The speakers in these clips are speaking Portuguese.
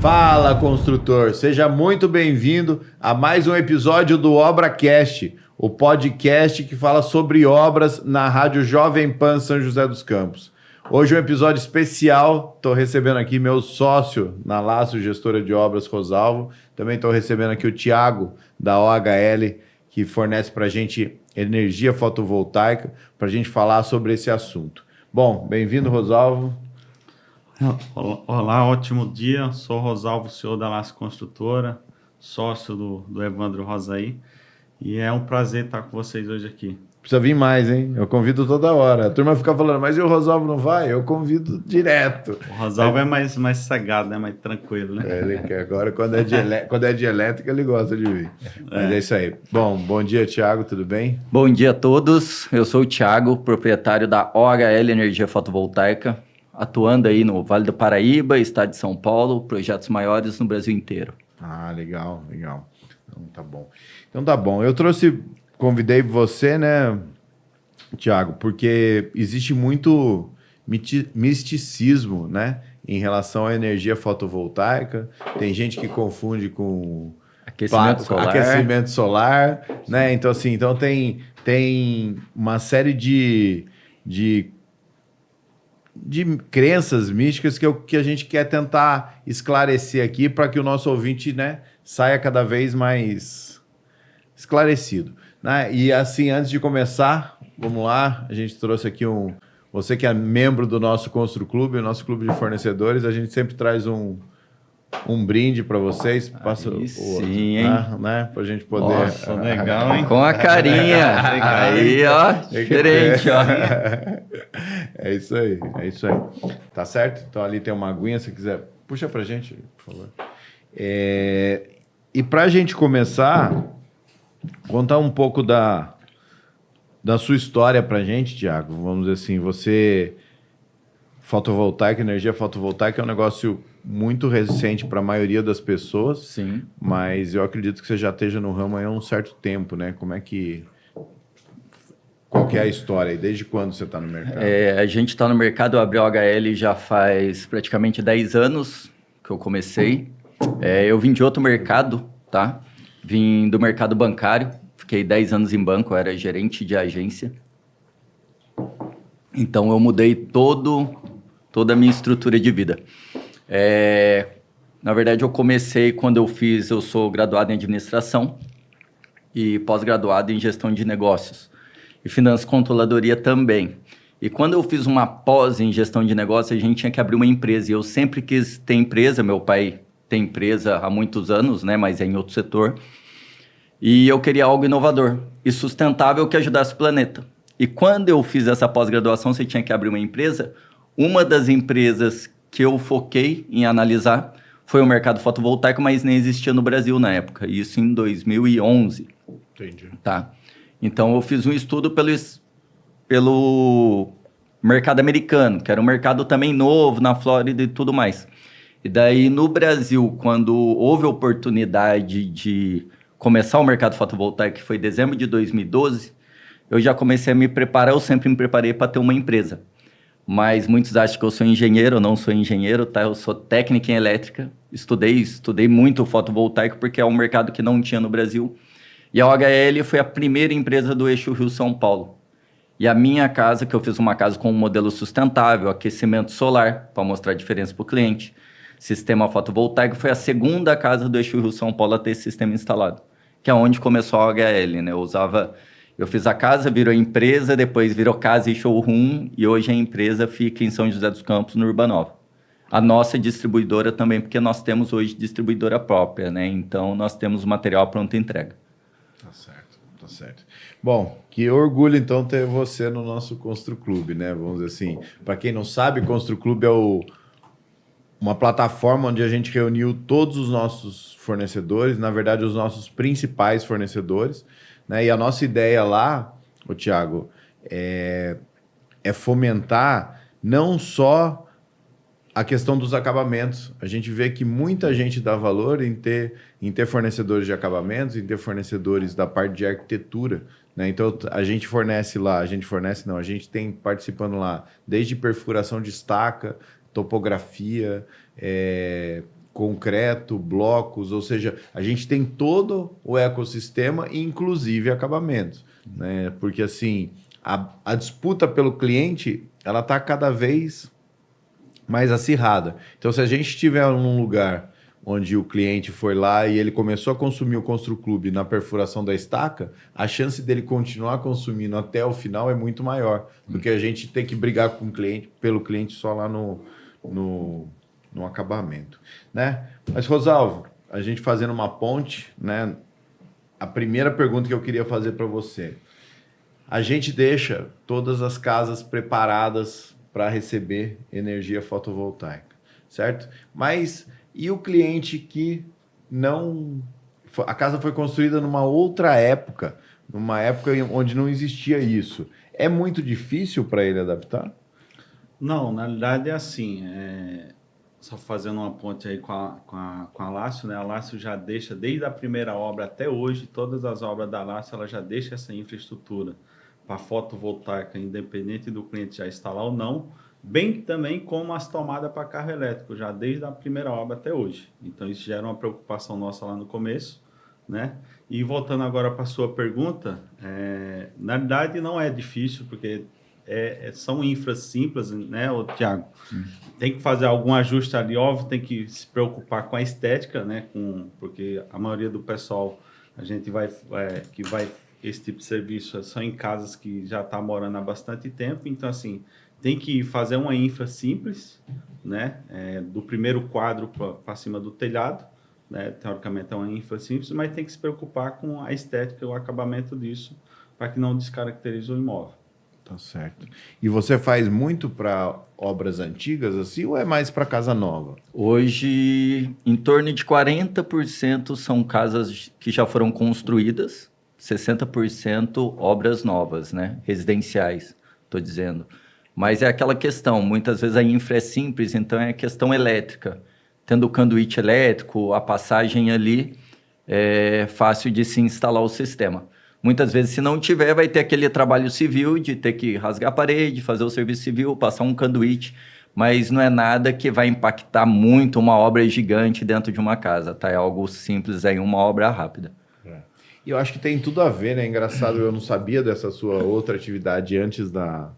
Fala, construtor! Seja muito bem-vindo a mais um episódio do ObraCast, o podcast que fala sobre obras na Rádio Jovem Pan São José dos Campos. Hoje é um episódio especial, estou recebendo aqui meu sócio na Laço, gestora de obras, Rosalvo. Também estou recebendo aqui o Thiago, da OHL, que fornece para a gente energia fotovoltaica, para a gente falar sobre esse assunto. Bom, bem-vindo, Rosalvo. Olá, ótimo dia. Sou Rosalvo, CEO da Laço Construtora, sócio do Evandro Rosaí. E é um prazer estar com vocês hoje aqui. Precisa vir mais, hein? Eu convido toda hora. A turma fica falando, mas e o Rosalvo não vai? Eu convido direto. O Rosalvo é mais cegado, né? Mais tranquilo, né? Ele quer. Agora, quando é de elétrica, ele gosta de vir. Mas é isso aí. Bom dia, Thiago, tudo bem? Bom dia a todos. Eu sou o Thiago, proprietário da OHL Energia Fotovoltaica, atuando aí no Vale do Paraíba, Estado de São Paulo, projetos maiores no Brasil inteiro. Ah, legal. Então tá bom. Convidei você, né, Thiago, porque existe muito misticismo, né, em relação à energia fotovoltaica. Tem gente que confunde com aquecimento solar, né? Então, assim, tem uma série de crenças místicas que a gente quer tentar esclarecer aqui para que o nosso ouvinte, né, saia cada vez mais esclarecido, né? E assim, antes de começar, vamos lá, a gente trouxe aqui você que é membro do nosso Constru Clube, o nosso clube de fornecedores, a gente sempre traz um brinde para vocês. Passa aí o sim, outro, hein? Né? Para a gente poder... Nossa, legal, hein? Com a carinha. Aí, ó, diferente, ó. É isso aí. Tá certo? Então ali tem uma aguinha, se quiser, puxa pra gente, por favor. E pra gente começar, contar um pouco da sua história pra gente, Thiago. Vamos dizer assim, energia fotovoltaica é um negócio muito recente para a maioria das pessoas. Sim. Mas eu acredito que você já esteja no ramo aí há um certo tempo, né? Qual que é a história aí? Desde quando você está no mercado? A gente está no mercado, eu abri o HL já faz praticamente 10 anos que eu comecei. Eu vim de outro mercado, tá? Vim do mercado bancário, fiquei 10 anos em banco, eu era gerente de agência. Então eu mudei toda a minha estrutura de vida. Na verdade, eu comecei eu sou graduado em administração e pós-graduado em gestão de negócios e finanças e controladoria também. E quando eu fiz uma pós em gestão de negócios, a gente tinha que abrir uma empresa. E eu sempre quis ter empresa, meu pai tem empresa há muitos anos, né, mas é em outro setor. E eu queria algo inovador e sustentável que ajudasse o planeta. E quando eu fiz essa pós-graduação, você tinha que abrir uma empresa. Uma das empresas que eu foquei em analisar foi o mercado fotovoltaico, mas nem existia no Brasil na época. Isso em 2011. Entendi. Tá. Então, eu fiz um estudo pelo mercado americano, que era um mercado também novo na Flórida e tudo mais. E daí, no Brasil, quando houve a oportunidade de começar o mercado fotovoltaico, que foi em dezembro de 2012, eu já comecei a me preparar, eu sempre me preparei para ter uma empresa. Mas muitos acham que eu sou engenheiro, eu não sou engenheiro, tá? Eu sou técnico em elétrica, estudei muito fotovoltaico, porque é um mercado que não tinha no Brasil. E a OHL foi a primeira empresa do eixo Rio-São Paulo. E a minha casa, que eu fiz uma casa com um modelo sustentável, aquecimento solar, para mostrar a diferença para o cliente, sistema fotovoltaico, foi a segunda casa do eixo Rio-São Paulo a ter esse sistema instalado, que é onde começou a OHL, né? Eu fiz a casa, virou empresa, depois virou casa e showroom, e hoje a empresa fica em São José dos Campos, no Urbanova. A nossa distribuidora também, porque nós temos hoje distribuidora própria, né? Então, nós temos material pronto entrega. Tá certo. Bom, que orgulho, então, ter você no nosso Constru Clube, né? Vamos dizer assim, para quem não sabe, Constru Clube é uma plataforma onde a gente reuniu todos os nossos fornecedores, na verdade, os nossos principais fornecedores, né? E a nossa ideia lá, Thiago, é fomentar não só a questão dos acabamentos. A gente vê que muita gente dá valor em ter fornecedores de acabamentos, em ter fornecedores da parte de arquitetura, né? Então, a gente tem participando lá desde perfuração de estaca, topografia, concreto, blocos, ou seja, a gente tem todo o ecossistema, inclusive acabamentos, né? Porque assim, a disputa pelo cliente, ela está cada vez mais acirrada. Então, se a gente estiver num lugar onde o cliente foi lá e ele começou a consumir o Construclube na perfuração da estaca, a chance dele continuar consumindo até o final é muito maior do que a gente ter que brigar com o cliente, pelo cliente só lá no acabamento, né? Mas, Rosalvo, a gente fazendo uma ponte, né? A primeira pergunta que eu queria fazer para você. A gente deixa todas as casas preparadas para receber energia fotovoltaica, certo? Mas e o cliente que não... A casa foi construída numa outra época, numa época onde não existia isso. É muito difícil para ele adaptar? Não, na realidade é assim, só fazendo uma ponte aí com a Lácio, né? A Lácio já deixa, desde a primeira obra até hoje, todas as obras da Lácio, ela já deixa essa infraestrutura para fotovoltaica, independente do cliente já instalar ou não, bem também como as tomadas para carro elétrico, já desde a primeira obra até hoje. Então, isso já era uma preocupação nossa lá no começo, né? E voltando agora para a sua pergunta, na verdade não é difícil, porque são infras simples, né, Tiago? Tem que fazer algum ajuste ali, óbvio, tem que se preocupar com a estética, né? Porque a maioria do pessoal, a gente que vai esse tipo de serviço são em casas que já está morando há bastante tempo, então assim, tem que fazer uma infra simples, né? Do primeiro quadro para cima do telhado, né? Teoricamente é uma infra simples, mas tem que se preocupar com a estética, o acabamento disso, para que não descaracterize o imóvel. Tá certo. E você faz muito para obras antigas assim ou é mais para casa nova? Hoje, em torno de 40% são casas que já foram construídas, 60% obras novas, né? Residenciais, estou dizendo. Mas é aquela questão, muitas vezes a infra é simples, então é questão elétrica. Tendo o conduíte elétrico, a passagem ali, é fácil de se instalar o sistema. Muitas vezes, se não tiver, vai ter aquele trabalho civil de ter que rasgar a parede, fazer o serviço civil, passar um conduíte, mas não é nada que vai impactar muito uma obra gigante dentro de uma casa, tá? É algo simples aí, uma obra rápida. E eu acho que tem tudo a ver, né? Engraçado, eu não sabia dessa sua outra atividade antes da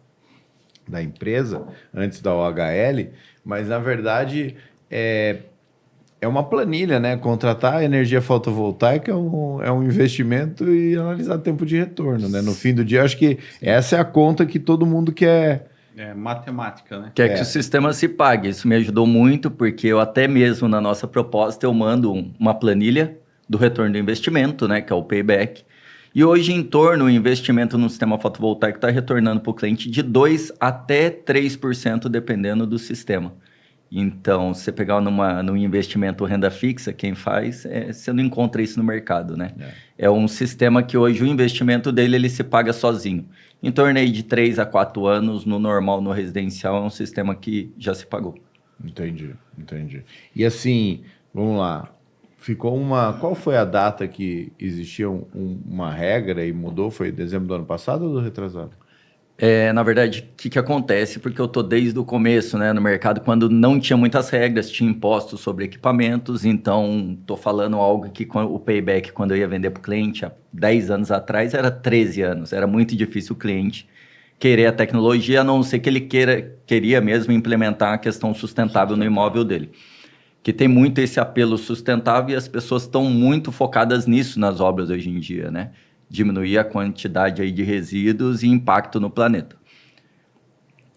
empresa, antes da OHL, mas na verdade é uma planilha, né? Contratar energia fotovoltaica é um investimento e analisar tempo de retorno, né? No fim do dia, acho que essa é a conta que todo mundo quer. É matemática, né? Quer que o sistema se pague. Isso me ajudou muito, porque eu até mesmo na nossa proposta eu mando uma planilha do retorno do investimento, né? Que é o payback. E hoje, em torno, o investimento no sistema fotovoltaico está retornando para o cliente de 2% até 3%, dependendo do sistema. Então, se você pegar num investimento renda fixa, quem faz, você não encontra isso no mercado, né? É um sistema que hoje o investimento dele ele se paga sozinho. Em torno aí de 3 a 4 anos, no normal, no residencial, é um sistema que já se pagou. Entendi. E assim, vamos lá. Qual foi a data que existia uma regra e mudou? Foi dezembro do ano passado ou do retrasado? Na verdade, o que acontece? Porque eu estou desde o começo, né, no mercado, quando não tinha muitas regras, tinha impostos sobre equipamentos, então estou falando algo que o payback, quando eu ia vender para o cliente, há 10 anos atrás, era 13 anos. Era muito difícil o cliente querer a tecnologia, a não ser que ele queria mesmo implementar a questão sustentável no imóvel dele. Que tem muito esse apelo sustentável e as pessoas estão muito focadas nisso nas obras hoje em dia, né? Diminuir a quantidade aí de resíduos e impacto no planeta.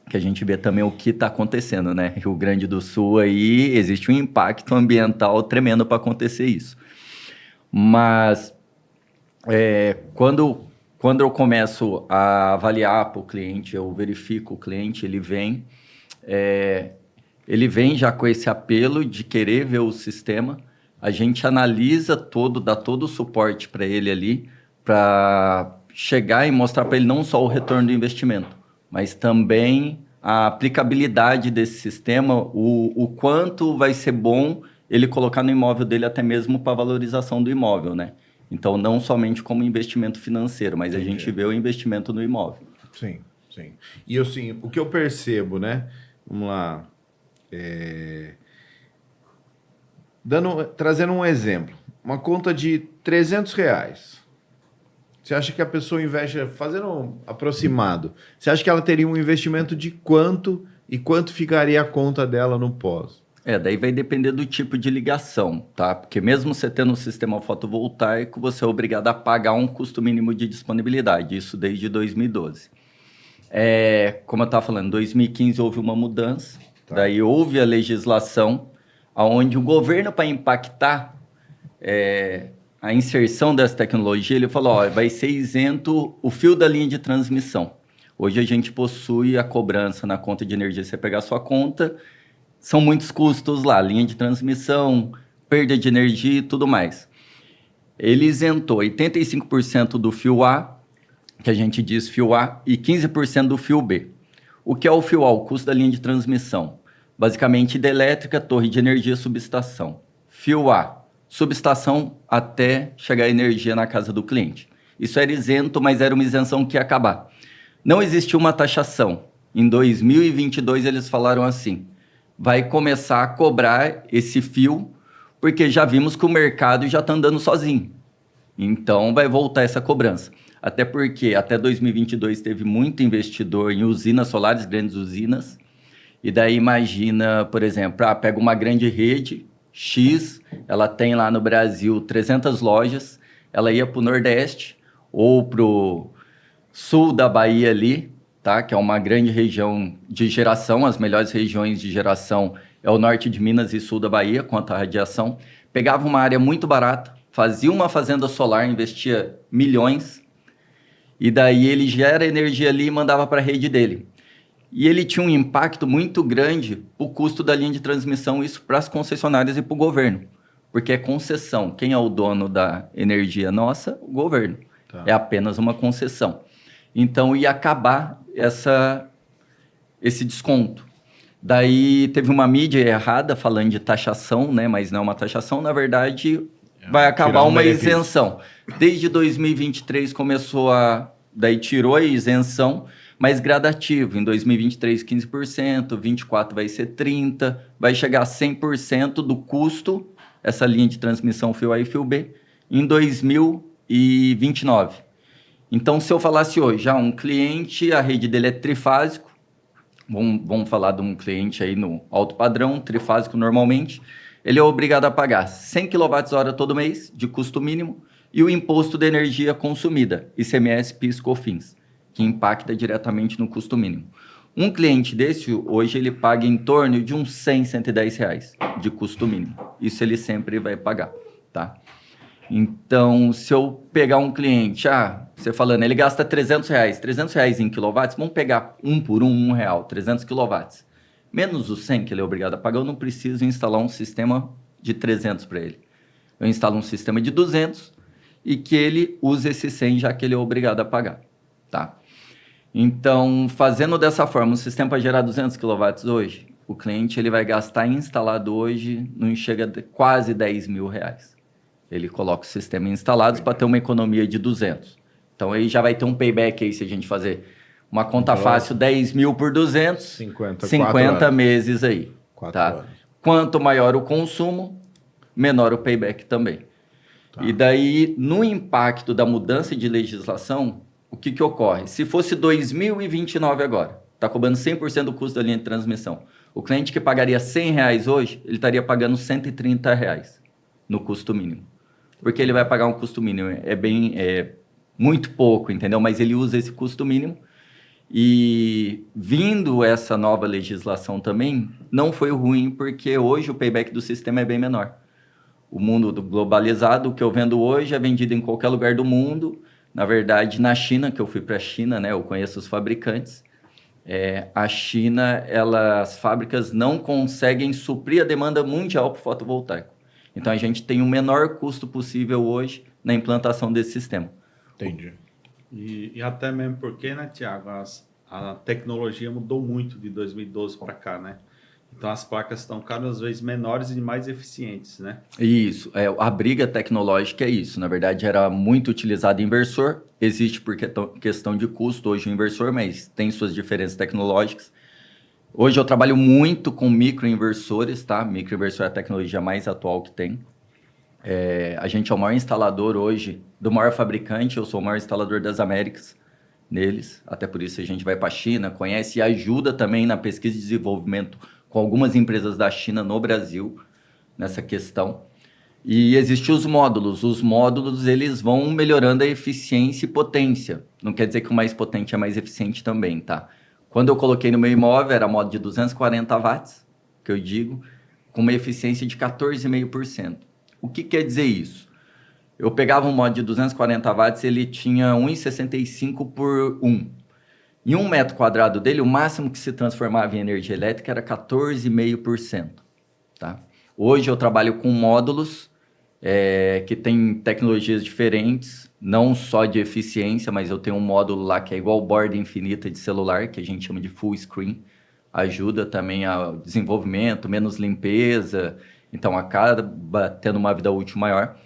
Que a gente vê também o que está acontecendo, né? Rio Grande do Sul aí existe um impacto ambiental tremendo para acontecer isso. Mas quando eu começo a avaliar para o cliente, eu verifico o cliente, ele vem já com esse apelo de querer ver o sistema, a gente analisa dá todo o suporte para ele ali, para chegar e mostrar para ele não só o retorno do investimento, mas também a aplicabilidade desse sistema, o quanto vai ser bom ele colocar no imóvel dele, até mesmo para a valorização do imóvel, né? Então, não somente como investimento financeiro, mas a gente vê o investimento no imóvel. Sim. E assim, o que eu percebo, né? Vamos lá. Trazendo um exemplo, uma conta de R$ 300. Você acha que a pessoa investe, fazendo um aproximado, você acha que ela teria um investimento de quanto e quanto ficaria a conta dela no pós? Daí vai depender do tipo de ligação, tá? Porque mesmo você tendo um sistema fotovoltaico, você é obrigado a pagar um custo mínimo de disponibilidade, isso desde 2012. Como eu estava falando, em 2015 houve uma mudança, daí houve a legislação, onde o governo, para impactar a inserção dessa tecnologia, ele falou, ó, vai ser isento o fio da linha de transmissão. Hoje a gente possui a cobrança na conta de energia, você pegar a sua conta, são muitos custos lá, linha de transmissão, perda de energia e tudo mais. Ele isentou 85% do fio A, que a gente diz fio A, e 15% do fio B. O que é o fio A? O custo da linha de transmissão. Basicamente, hidrelétrica, torre de energia, subestação. Fio A, subestação até chegar a energia na casa do cliente. Isso era isento, mas era uma isenção que ia acabar. Não existiu uma taxação. Em 2022, eles falaram assim, vai começar a cobrar esse fio, porque já vimos que o mercado já está andando sozinho. Então, vai voltar essa cobrança. Até porque, até 2022, teve muito investidor em usinas solares, grandes usinas. E daí, imagina, por exemplo, pega uma grande rede, X, ela tem lá no Brasil 300 lojas, ela ia para o Nordeste ou para o sul da Bahia ali, tá? Que é uma grande região de geração, as melhores regiões de geração é o norte de Minas e sul da Bahia, quanto à radiação. Pegava uma área muito barata, fazia uma fazenda solar, investia milhões, e daí ele gera energia ali e mandava para a rede dele. E ele tinha um impacto muito grande o custo da linha de transmissão, isso para as concessionárias e para o governo, porque é concessão. Quem é o dono da energia nossa? O governo. Tá. É apenas uma concessão. Então, ia acabar esse desconto. Daí, teve uma mídia errada falando de taxação, né? Mas não é uma taxação, na verdade, vai acabar uma isenção. Desde 2023 daí tirou a isenção, mas gradativo. Em 2023, 15%, 24% vai ser 30%, vai chegar a 100% do custo, essa linha de transmissão fio A e fio B, em 2029. Então, se eu falasse hoje, um cliente, a rede dele é trifásico, vamos falar de um cliente aí no alto padrão, trifásico normalmente, ele é obrigado a pagar 100 kWh todo mês, de custo mínimo, e o imposto de energia consumida, ICMS, PIS, COFINS, que impacta diretamente no custo mínimo. Um cliente desse, hoje, ele paga em torno de uns 100, 110 reais de custo mínimo. Isso ele sempre vai pagar, tá? Então, se eu pegar um cliente, você falando, ele gasta 300 reais em quilowatts, vamos pegar um por um real, 300 quilowatts. Menos os 100 que ele é obrigado a pagar, eu não preciso instalar um sistema de 300 para ele. Eu instalo um sistema de 200 e que ele use esse 100, já que ele é obrigado a pagar, tá? Então, fazendo dessa forma, um sistema para gerar 200 kW hoje, o cliente ele vai gastar instalado hoje, não chega a quase 10 mil reais. Ele coloca o sistema instalado para ter uma economia de 200. Então, aí já vai ter um payback aí, se a gente fazer uma conta fácil, 10 mil por 200, 50 meses aí. 4 anos. Quanto maior o consumo, menor o payback também. Tá. E daí, no impacto da mudança de legislação, o que ocorre? Se fosse 2029 agora, está cobrando 100% do custo da linha de transmissão. O cliente que pagaria R$100 hoje, ele estaria pagando R$130 no custo mínimo. Porque ele vai pagar um custo mínimo, é muito pouco, entendeu? Mas ele usa esse custo mínimo. E vindo essa nova legislação também, não foi ruim, porque hoje o payback do sistema é bem menor. O mundo globalizado, o que eu vendo hoje é vendido em qualquer lugar do mundo. Na verdade, na China, que eu fui para a China, né, eu conheço os fabricantes. A China, as fábricas não conseguem suprir a demanda mundial para o fotovoltaico. Então, a gente tem o menor custo possível hoje na implantação desse sistema. Entendi. E até mesmo porque, né, Tiago, a tecnologia mudou muito de 2012 para cá, né? Então, as placas estão cada vez menores e mais eficientes, né? Isso. A briga tecnológica é isso. Na verdade, era muito utilizado inversor. Existe por questão de custo hoje o inversor, mas tem suas diferenças tecnológicas. Hoje eu trabalho muito com microinversores, tá? Microinversor é a tecnologia mais atual que tem. A gente é o maior instalador hoje do maior fabricante, eu sou o maior instalador das Américas neles, até por isso a gente vai para a China, conhece e ajuda também na pesquisa e desenvolvimento com algumas empresas da China no Brasil, nessa questão. E existem os módulos eles vão melhorando a eficiência e potência, não quer dizer que o mais potente é mais eficiente também, tá? Quando eu coloquei no meu imóvel, era módulo de 240 watts, que eu digo, com uma eficiência de 14,5%. O que quer dizer isso? Eu pegava um módulo de 240 watts, ele tinha 1,65 por 1. Em 1 metro quadrado dele, o máximo que se transformava em energia elétrica era 14,5%. Tá? Hoje eu trabalho com módulos que tem tecnologias diferentes, não só de eficiência, mas eu tenho um módulo lá que é igual borda infinita de celular, que a gente chama de full screen, ajuda também ao desenvolvimento, menos limpeza, então acaba tendo uma vida útil maior.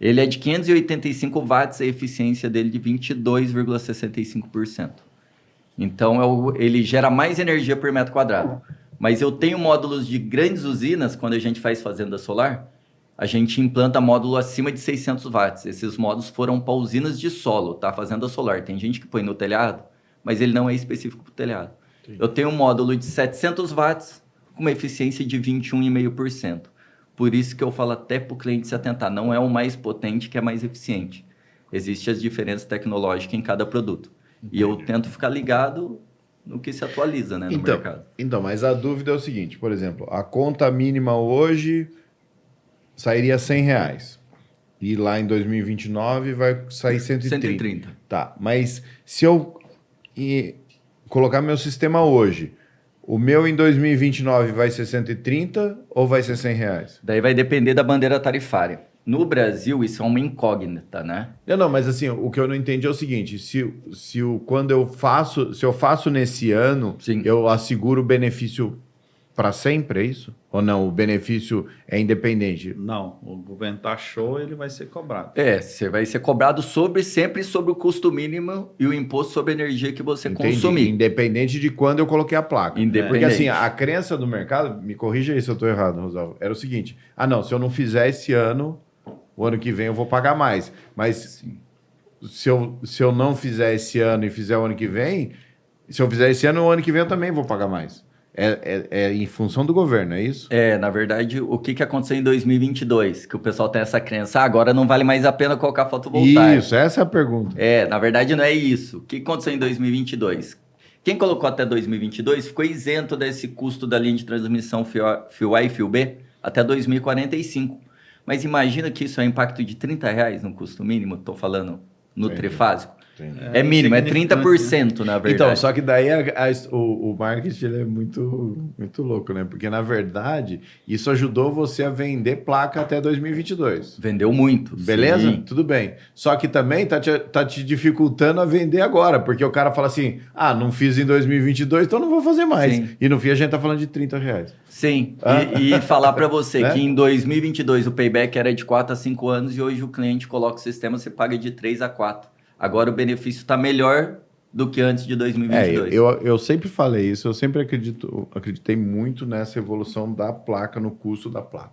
Ele é de 585 watts, a eficiência dele de 22,65%. Então ele gera mais energia por metro quadrado. Mas eu tenho módulos de grandes usinas, quando a gente faz fazenda solar, a gente implanta módulo acima de 600 watts. Esses módulos foram para usinas de solo, tá? Fazenda solar. Tem gente que põe no telhado, mas ele não é específico para o telhado. Sim. Eu tenho um módulo de 700 watts com uma eficiência de 21,5%. Por isso que eu falo até para o cliente se atentar. Não é o mais potente que é mais eficiente. Existem as diferenças tecnológicas em cada produto. Entendi. E eu tento ficar ligado no que se atualiza, né, no mercado. Então, mas a dúvida é o seguinte, por exemplo, a conta mínima hoje sairia R$100. E lá em 2029 vai sair 130. Tá, mas se eu colocar meu sistema hoje, o meu em 2029 vai ser 130 ou vai ser R$100? Daí vai depender da bandeira tarifária. No Brasil, isso é uma incógnita, né? Não, mas assim, o que eu não entendi é o seguinte, se eu faço nesse ano, sim, eu asseguro o benefício para sempre, é isso? Ou não, o benefício é independente? Não, o governo taxou, ele vai ser cobrado. Você vai ser cobrado sempre sobre o custo mínimo e o imposto sobre a energia que você consumir. Independente de quando eu coloquei a placa. Porque assim, a crença do mercado, me corrija aí se eu estou errado, Rosalvo, era o seguinte, não, se eu não fizer esse ano, o ano que vem eu vou pagar mais. Mas se eu não fizer esse ano e fizer o ano que vem, se eu fizer esse ano, o ano que vem eu também vou pagar mais. É em função do governo, é isso? Na verdade, o que aconteceu em 2022? Que o pessoal tem essa crença, agora não vale mais a pena colocar fotovoltaico. Isso, essa é a pergunta. Na verdade não é isso. O que aconteceu em 2022? Quem colocou até 2022 ficou isento desse custo da linha de transmissão fio A e fio B até 2045. Mas imagina que isso é um impacto de R$30 no custo mínimo, estou falando no trifásico. É mínimo, é 30%, na verdade. Então, só que daí o marketing ele é muito, muito louco, né? Porque, na verdade, isso ajudou você a vender placa até 2022. Vendeu muito. Beleza? Sim. Tudo bem. Só que também tá te dificultando a vender agora, porque o cara fala assim, não fiz em 2022, então não vou fazer mais. Sim. E no fim a gente tá falando de R$30. Sim, e falar para você que em 2022 o payback era de 4 a 5 anos e hoje o cliente coloca o sistema, você paga de 3 a 4. Agora o benefício está melhor do que antes de 2022. Eu sempre falei isso, eu sempre acreditei muito nessa evolução da placa, no custo da placa,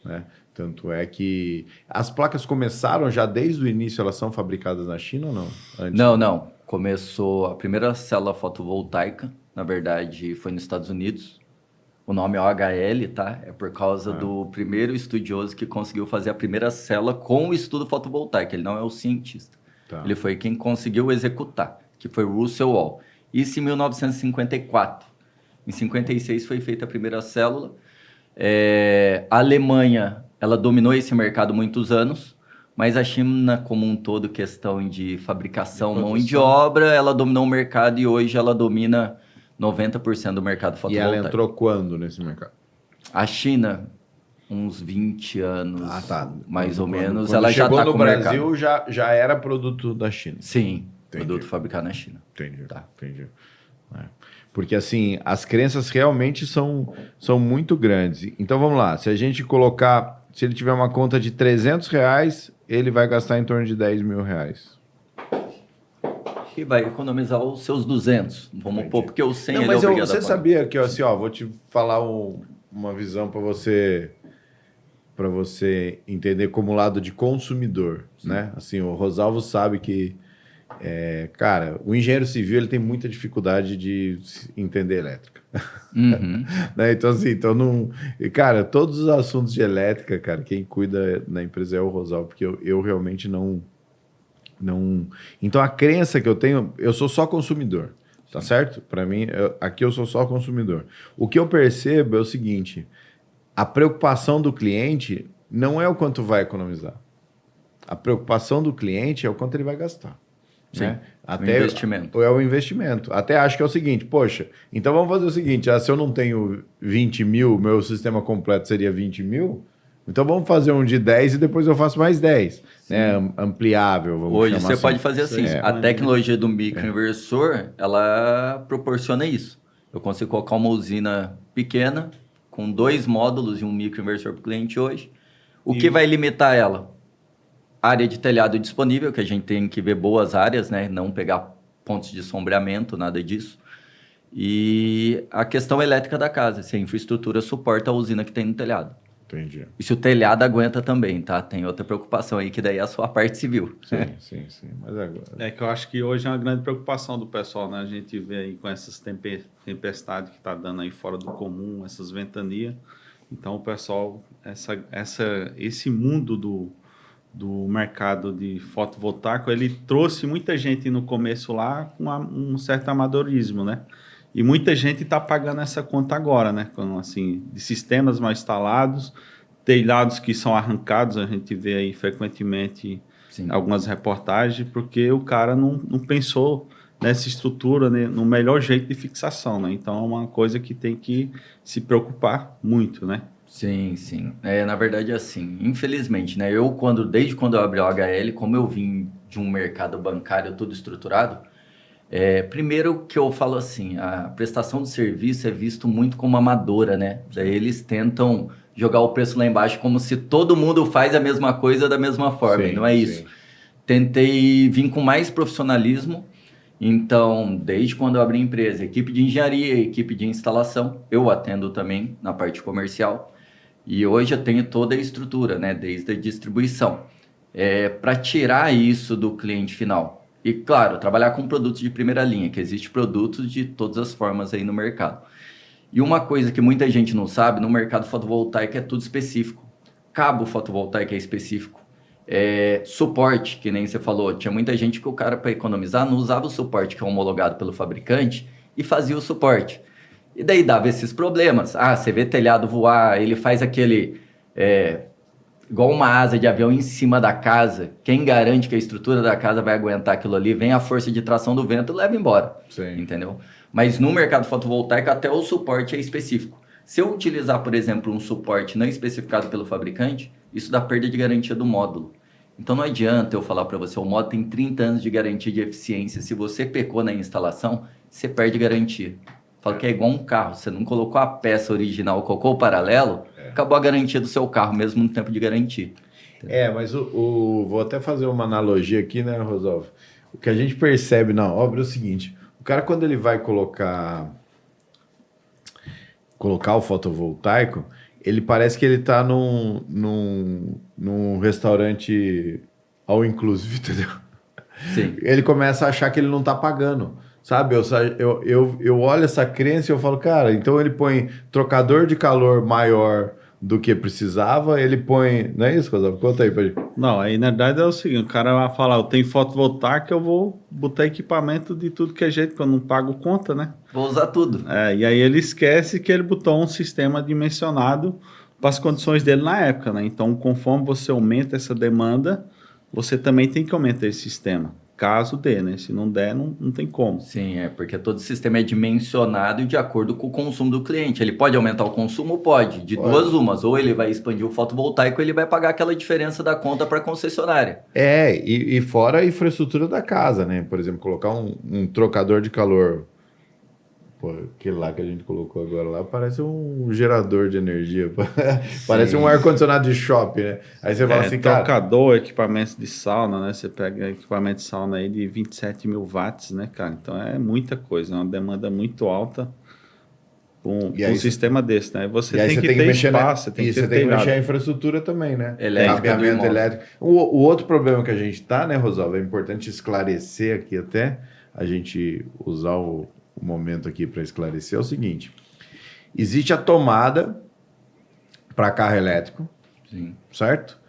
né? Tanto é que as placas começaram já desde o início, elas são fabricadas na China ou não? Antes? Não. Começou a primeira célula fotovoltaica, na verdade foi nos Estados Unidos. O nome é OHL, tá? É por causa do primeiro estudioso que conseguiu fazer a primeira célula com o estudo fotovoltaico. Ele não é o cientista. Tá. Ele foi quem conseguiu executar, que foi Russell Wall. Isso em 1954. Em 56 foi feita a primeira célula. A Alemanha, ela dominou esse mercado muitos anos, mas a China, como um todo, questão de fabricação, mão de obra, ela dominou o mercado e hoje ela domina 90% do mercado fotovoltaico. E ela entrou quando nesse mercado? A China, uns 20 anos, mais ou menos. Quando ela já está no Brasil, já era produto da China. Sim, produto fabricado na China. Entendi. Porque assim, as crenças realmente são muito grandes. Então vamos lá, se a gente colocar, se ele tiver uma conta de R$300, ele vai gastar em torno de R$10 mil. que vai economizar os seus 200. Vamos pôr, porque o 100 Não, ele é mas obrigado você a pagar. sabia que, assim, ó, vou te falar uma visão para você entender como lado de consumidor, né? Assim, o Rosalvo sabe que, cara, o engenheiro civil ele tem muita dificuldade de entender elétrica. Uhum. Né? Então, assim, não... e, cara, todos os assuntos de elétrica, cara, quem cuida na empresa é o Rosalvo, porque eu realmente não... Então, a crença que eu tenho, eu sou só consumidor, tá certo? Para mim, aqui eu sou só consumidor. O que eu percebo é o seguinte, a preocupação do cliente não é o quanto vai economizar. A preocupação do cliente é o quanto ele vai gastar. Sim, Né? o investimento. É o investimento. Até acho que é o seguinte, poxa, então vamos fazer o seguinte, se eu não tenho 20 mil, meu sistema completo seria 20 mil, então vamos fazer um de 10 e depois eu faço mais 10. Né? Ampliável, vamos Hoje chamar você assim. pode fazer assim, Sim. a tecnologia do microinversor, ela proporciona isso. Eu consigo colocar uma usina pequena, com 2 módulos e um microinversor para o cliente hoje. O que vai limitar ela? Área de telhado disponível, que a gente tem que ver boas áreas, né? Não pegar pontos de sombreamento, nada disso. E a questão elétrica da casa, se a infraestrutura suporta a usina que tem no telhado. Entendi. E se o telhado aguenta também, tá? Tem outra preocupação aí, que daí é a sua parte civil. Sim. Mas agora... É que eu acho que hoje é uma grande preocupação do pessoal, né? A gente vê aí com essas tempestades que tá dando aí fora do comum, essas ventanias. Então, o pessoal, esse mundo do mercado de fotovoltaico, ele trouxe muita gente no começo lá com um certo amadorismo, né? E muita gente está pagando essa conta agora, né? Com, assim, de sistemas mal instalados, telhados que são arrancados, a gente vê aí frequentemente Sim. algumas reportagens, porque o cara não pensou nessa estrutura, né, no melhor jeito de fixação, né? Então, é uma coisa que tem que se preocupar muito, né? Sim. Na verdade, é assim, infelizmente, né? Desde quando eu abri o HL, como eu vim de um mercado bancário tudo estruturado, primeiro que eu falo assim, a prestação de serviço é visto muito como amadora, né? Daí eles tentam jogar o preço lá embaixo como se todo mundo faz a mesma coisa da mesma forma, e não é isso. Tentei vir com mais profissionalismo, então, desde quando eu abri a empresa, equipe de engenharia, equipe de instalação, eu atendo também na parte comercial, e hoje eu tenho toda a estrutura, né? Desde a distribuição, para tirar isso do cliente final. E, claro, trabalhar com produtos de primeira linha, que existe produtos de todas as formas aí no mercado. E uma coisa que muita gente não sabe, no mercado fotovoltaico é tudo específico. Cabo fotovoltaico é específico. Suporte, que nem você falou, tinha muita gente que o cara, para economizar, não usava o suporte que é homologado pelo fabricante e fazia o suporte. E daí dava esses problemas. Você vê telhado voar, ele faz aquele... igual uma asa de avião em cima da casa. Quem garante que a estrutura da casa vai aguentar aquilo ali? Vem a força de tração do vento e leva embora. Sim. Entendeu? Mas no mercado fotovoltaico até o suporte é específico. Se eu utilizar, por exemplo, um suporte não especificado pelo fabricante, isso dá perda de garantia do módulo. Então não adianta eu falar para você, o módulo tem 30 anos de garantia de eficiência. Se você pecou na instalação, você perde garantia. Falo que é igual um carro, você não colocou a peça original, colocou o paralelo, acabou a garantia do seu carro, mesmo no tempo de garantia. Mas vou até fazer uma analogia aqui, né, Rosalvo? O que a gente percebe na obra é o seguinte, o cara quando ele vai colocar o fotovoltaico, ele parece que ele está num restaurante all inclusive, entendeu? Sim. Ele começa a achar que ele não está pagando. Sabe, eu olho essa crença e eu falo, cara, então ele põe trocador de calor maior do que precisava, ele põe... Não é isso, Rosalvo? Conta aí pra gente. Não, aí na verdade é o seguinte, o cara vai falar, eu tenho fotovoltaica, eu vou botar equipamento de tudo que é jeito, porque eu não pago conta, né? Vou usar tudo. E aí ele esquece que ele botou um sistema dimensionado para as condições dele na época, né? Então, conforme você aumenta essa demanda, você também tem que aumentar esse sistema. Caso dê, né? Se não der, não tem como. Sim, porque todo sistema é dimensionado de acordo com o consumo do cliente. Ele pode aumentar o consumo? Pode. De duas umas. Ou ele vai expandir o fotovoltaico, ou ele vai pagar aquela diferença da conta para a concessionária. E fora a infraestrutura da casa, né? Por exemplo, colocar um trocador de calor Pô, aquele lá que a gente colocou agora lá parece um gerador de energia. Parece um ar-condicionado de shopping, né? Aí você fala assim, cara... Trocador, equipamentos de sauna, né? Você pega equipamento de sauna aí de 27 mil watts, né, cara? Então é muita coisa, é uma demanda muito alta para um sistema desse, né? Você tem que ter espaço, você tem que ter telhado. mexer a infraestrutura também, né? Elétrica Cabeamento do imóvel. elétrico. O outro problema que a gente tá, né, Rosalva? É importante esclarecer aqui até, a gente usar o momento aqui para esclarecer, é o seguinte. Existe a tomada para carro elétrico, Sim. certo?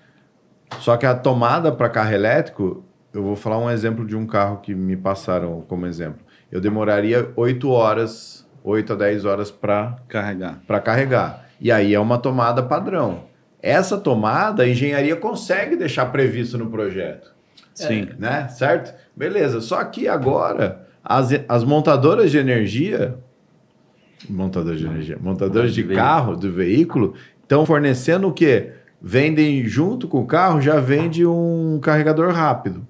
Só que a tomada para carro elétrico, eu vou falar um exemplo de um carro que me passaram como exemplo. Eu demoraria 8 a 10 horas para carregar. E aí é uma tomada padrão. Essa tomada, a engenharia consegue deixar previsto no projeto. Sim. Né? Certo? Beleza. Só que agora, as montadoras de energia, montadoras de carro, do veículo, estão fornecendo o quê? Vendem junto com o carro, já vende um carregador rápido.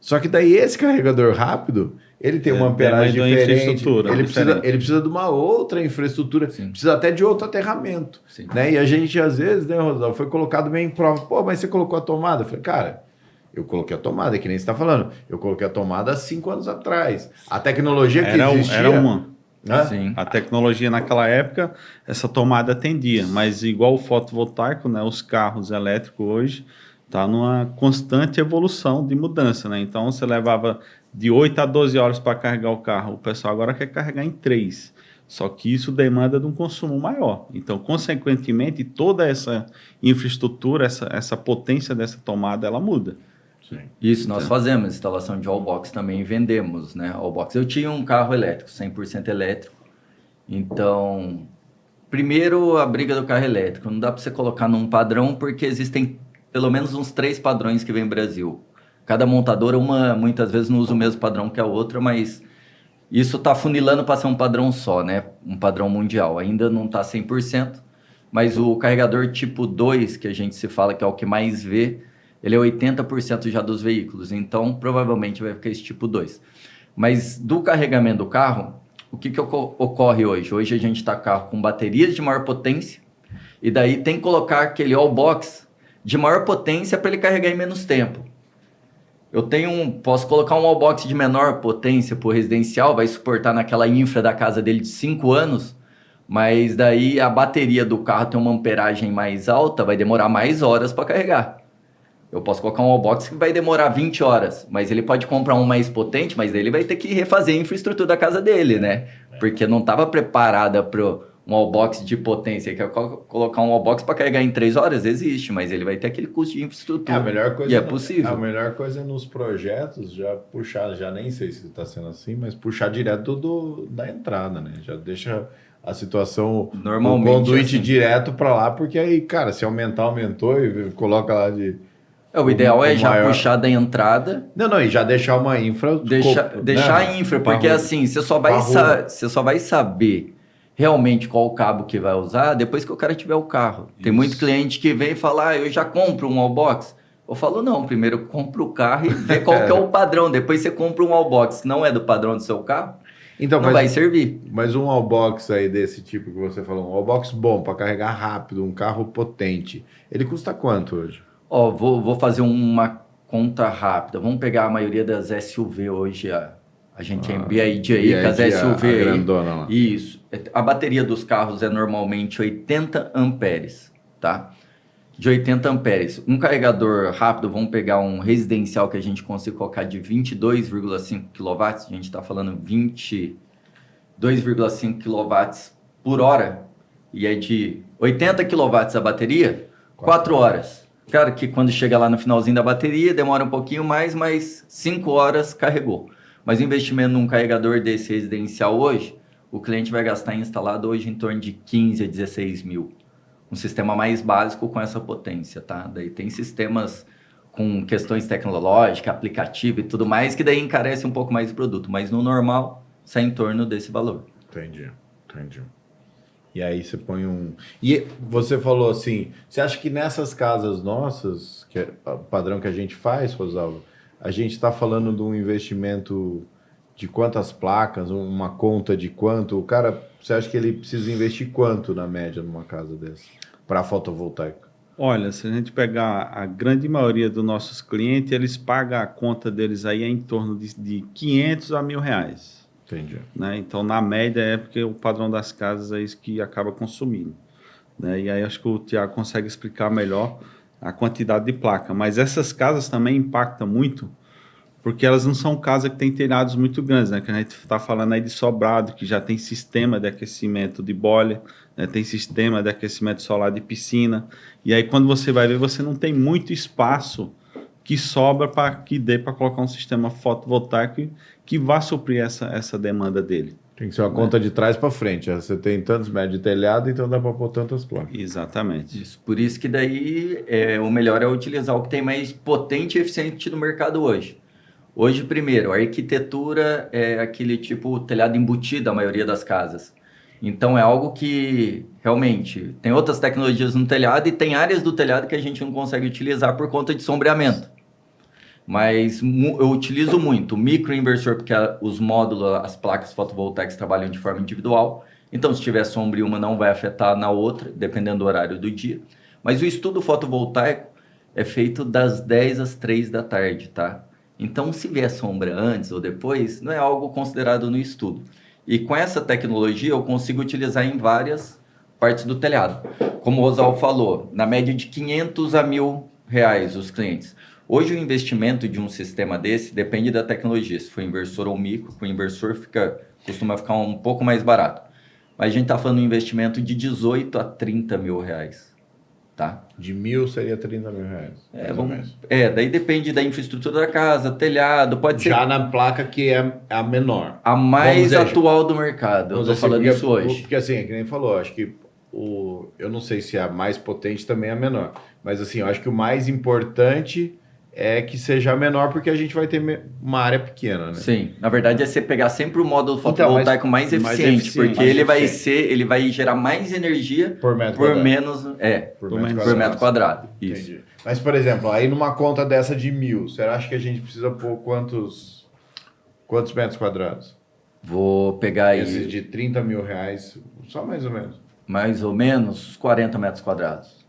Só que daí esse carregador rápido, ele tem uma amperagem diferente, ele precisa de uma outra infraestrutura, precisa até de outro aterramento. Né? E a gente, às vezes, né, Rosalvo, foi colocado bem em prova. Pô, mas você colocou a tomada? Eu falei, cara, eu coloquei a tomada, que nem você está falando. Eu coloquei a tomada há 5 anos atrás. A tecnologia que existia... Era uma. Sim. A tecnologia naquela época, essa tomada atendia, mas igual o fotovoltaico, né, os carros elétricos hoje está numa constante evolução de mudança, né? Então você levava de 8 a 12 horas para carregar o carro, o pessoal agora quer carregar em 3. Só que isso demanda de um consumo maior. Então, consequentemente, toda essa infraestrutura, essa potência dessa tomada, ela muda. Isso, nós fazemos instalação de wallbox também, vendemos, né, wallbox. Eu tinha um carro elétrico, 100% elétrico, então, primeiro a briga do carro elétrico, não dá para você colocar num padrão, porque existem pelo menos uns 3 padrões que vem no Brasil. Cada montadora, muitas vezes não usa o mesmo padrão que a outra, mas isso está funilando para ser um padrão só, né, um padrão mundial, ainda não está 100%, mas o carregador tipo 2, que a gente se fala que é o que mais vê, ele é 80% já dos veículos, então provavelmente vai ficar esse tipo 2. Mas do carregamento do carro, o que ocorre hoje? Hoje a gente está com carro com baterias de maior potência, e daí tem que colocar aquele all-box de maior potência para ele carregar em menos tempo. Posso colocar um all-box de menor potência para o residencial, vai suportar naquela infra da casa dele de 5 anos, mas daí a bateria do carro tem uma amperagem mais alta, vai demorar mais horas para carregar. Eu posso colocar um wallbox que vai demorar 20 horas, mas ele pode comprar um mais potente, mas daí ele vai ter que refazer a infraestrutura da casa dele, né? Porque não estava preparada para um wallbox de potência. Quer colocar um wallbox para carregar em 3 horas? Existe, mas ele vai ter aquele custo de infraestrutura. A melhor coisa e é possível. A melhor coisa é nos projetos já puxar, já nem sei se está sendo assim, mas puxar direto da entrada, né? Já deixa a situação, normalmente, o conduíte assim, direto para lá, porque aí, cara, se aumentou e coloca lá de... o ideal é já puxar da entrada. Não, e já deixar uma infra. Deixar a infra, porque assim, você só vai saber realmente qual o cabo que vai usar depois que o cara tiver o carro. Isso. Tem muito cliente que vem e fala, eu já compro um wallbox. Eu falo, não, primeiro compra o carro e vê qual que é o padrão. Depois você compra um wallbox que não é do padrão do seu carro, então, não vai servir. Mas um wallbox aí desse tipo que você falou, um wallbox bom para carregar rápido, um carro potente, ele custa quanto hoje? Vou fazer uma conta rápida. Vamos pegar a maioria das SUV hoje, a gente envia aí com as SUV aí. Grandona lá. Isso. A bateria dos carros é normalmente 80 amperes, tá? De 80 amperes. Um carregador rápido, vamos pegar um residencial que a gente consiga colocar de 22,5 kW, a gente está falando 22,5 kW por hora, e é de 80 kW a bateria, 4 horas. Claro que quando chega lá no finalzinho da bateria, demora um pouquinho mais, mas 5 horas carregou. Mas o investimento num carregador desse residencial hoje, o cliente vai gastar instalado hoje em torno de 15 a 16 mil. Um sistema mais básico com essa potência, tá? Daí tem sistemas com questões tecnológicas, aplicativo e tudo mais, que daí encarece um pouco mais o produto. Mas no normal, sai em torno desse valor. Entendi. E aí você põe um... E você falou assim, você acha que nessas casas nossas, que é o padrão que a gente faz, Rosalvo, a gente está falando de um investimento de quantas placas, uma conta de quanto? O cara, você acha que ele precisa investir quanto na média numa casa dessa para fotovoltaico? Olha, se a gente pegar a grande maioria dos nossos clientes, eles pagam a conta deles aí em torno de 500 a R$ 1.000. Entendi. Né? Então, na média, é porque o padrão das casas é isso que acaba consumindo. Né? E aí, acho que o Tiago consegue explicar melhor a quantidade de placa. Mas essas casas também impactam muito, porque elas não são casas que têm telhados muito grandes, né? Que a gente está falando aí de sobrado, que já tem sistema de aquecimento de boiler, né? Tem sistema de aquecimento solar de piscina. E aí, quando você vai ver, você não tem muito espaço que sobra para que dê para colocar um sistema fotovoltaico que vá suprir essa demanda dele. Tem que ser uma conta de trás para frente. Você tem tantos metros de telhado, então dá para pôr tantas placas. Exatamente. Isso. Por isso que daí o melhor é utilizar o que tem mais potente e eficiente no mercado hoje. Hoje, primeiro, a arquitetura é aquele tipo telhado embutido, a maioria das casas. Então, é algo que, realmente, tem outras tecnologias no telhado e tem áreas do telhado que a gente não consegue utilizar por conta de sombreamento. Mas eu utilizo muito o microinversor, porque os módulos, as placas fotovoltaicas trabalham de forma individual. Então, se tiver sombra em uma, não vai afetar na outra, dependendo do horário do dia. Mas o estudo fotovoltaico é feito das 10 às 3 da tarde, tá? Então, se vier sombra antes ou depois, não é algo considerado no estudo. E com essa tecnologia, eu consigo utilizar em várias partes do telhado. Como o Rosal falou, na média de 500 a R$ 1.000 os clientes. Hoje, o investimento de um sistema desse depende da tecnologia. Se for inversor ou micro, com inversor costuma ficar um pouco mais barato. Mas a gente está falando de um investimento de 18 a 30 mil reais. Tá? De 1.000 seria 30 mil reais. Daí depende da infraestrutura da casa, telhado, pode ser... Já na placa que é a menor. A mais atual do mercado, eu estou falando isso hoje. Porque assim, que nem falou, acho que eu não sei se a mais potente também é a menor, mas assim, eu acho que o mais importante é que seja menor, porque a gente vai ter uma área pequena, né? Sim, na verdade é você pegar sempre o módulo fotovoltaico mais eficiente, porque ele vai gerar mais energia por metro quadrado. Isso. Entendi. Mas, por exemplo, aí numa conta dessa de 1.000, você acha que a gente precisa pôr quantos metros quadrados? Vou pegar aí... Esses de 30 mil reais, só mais ou menos. Mais ou menos 40 metros quadrados.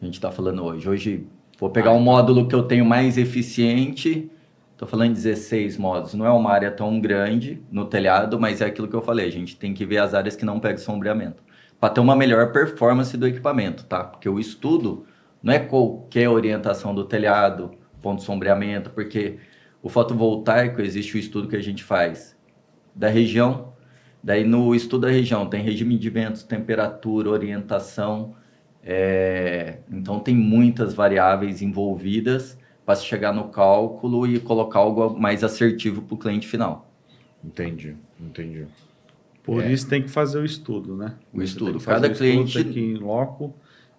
A gente está falando hoje. Hoje... Vou pegar um módulo que eu tenho mais eficiente, estou falando de 16 módulos, não é uma área tão grande no telhado, mas é aquilo que eu falei, a gente tem que ver as áreas que não pegam sombreamento, para ter uma melhor performance do equipamento, tá? Porque o estudo não é qualquer orientação do telhado, ponto de sombreamento, porque o fotovoltaico existe o estudo que a gente faz da região, daí no estudo da região tem regime de ventos, temperatura, orientação... Então tem muitas variáveis envolvidas para se chegar no cálculo e colocar algo mais assertivo para o cliente final. Entendi. Por isso tem que fazer o estudo, né? O estudo. Cada cliente tem que ir em loco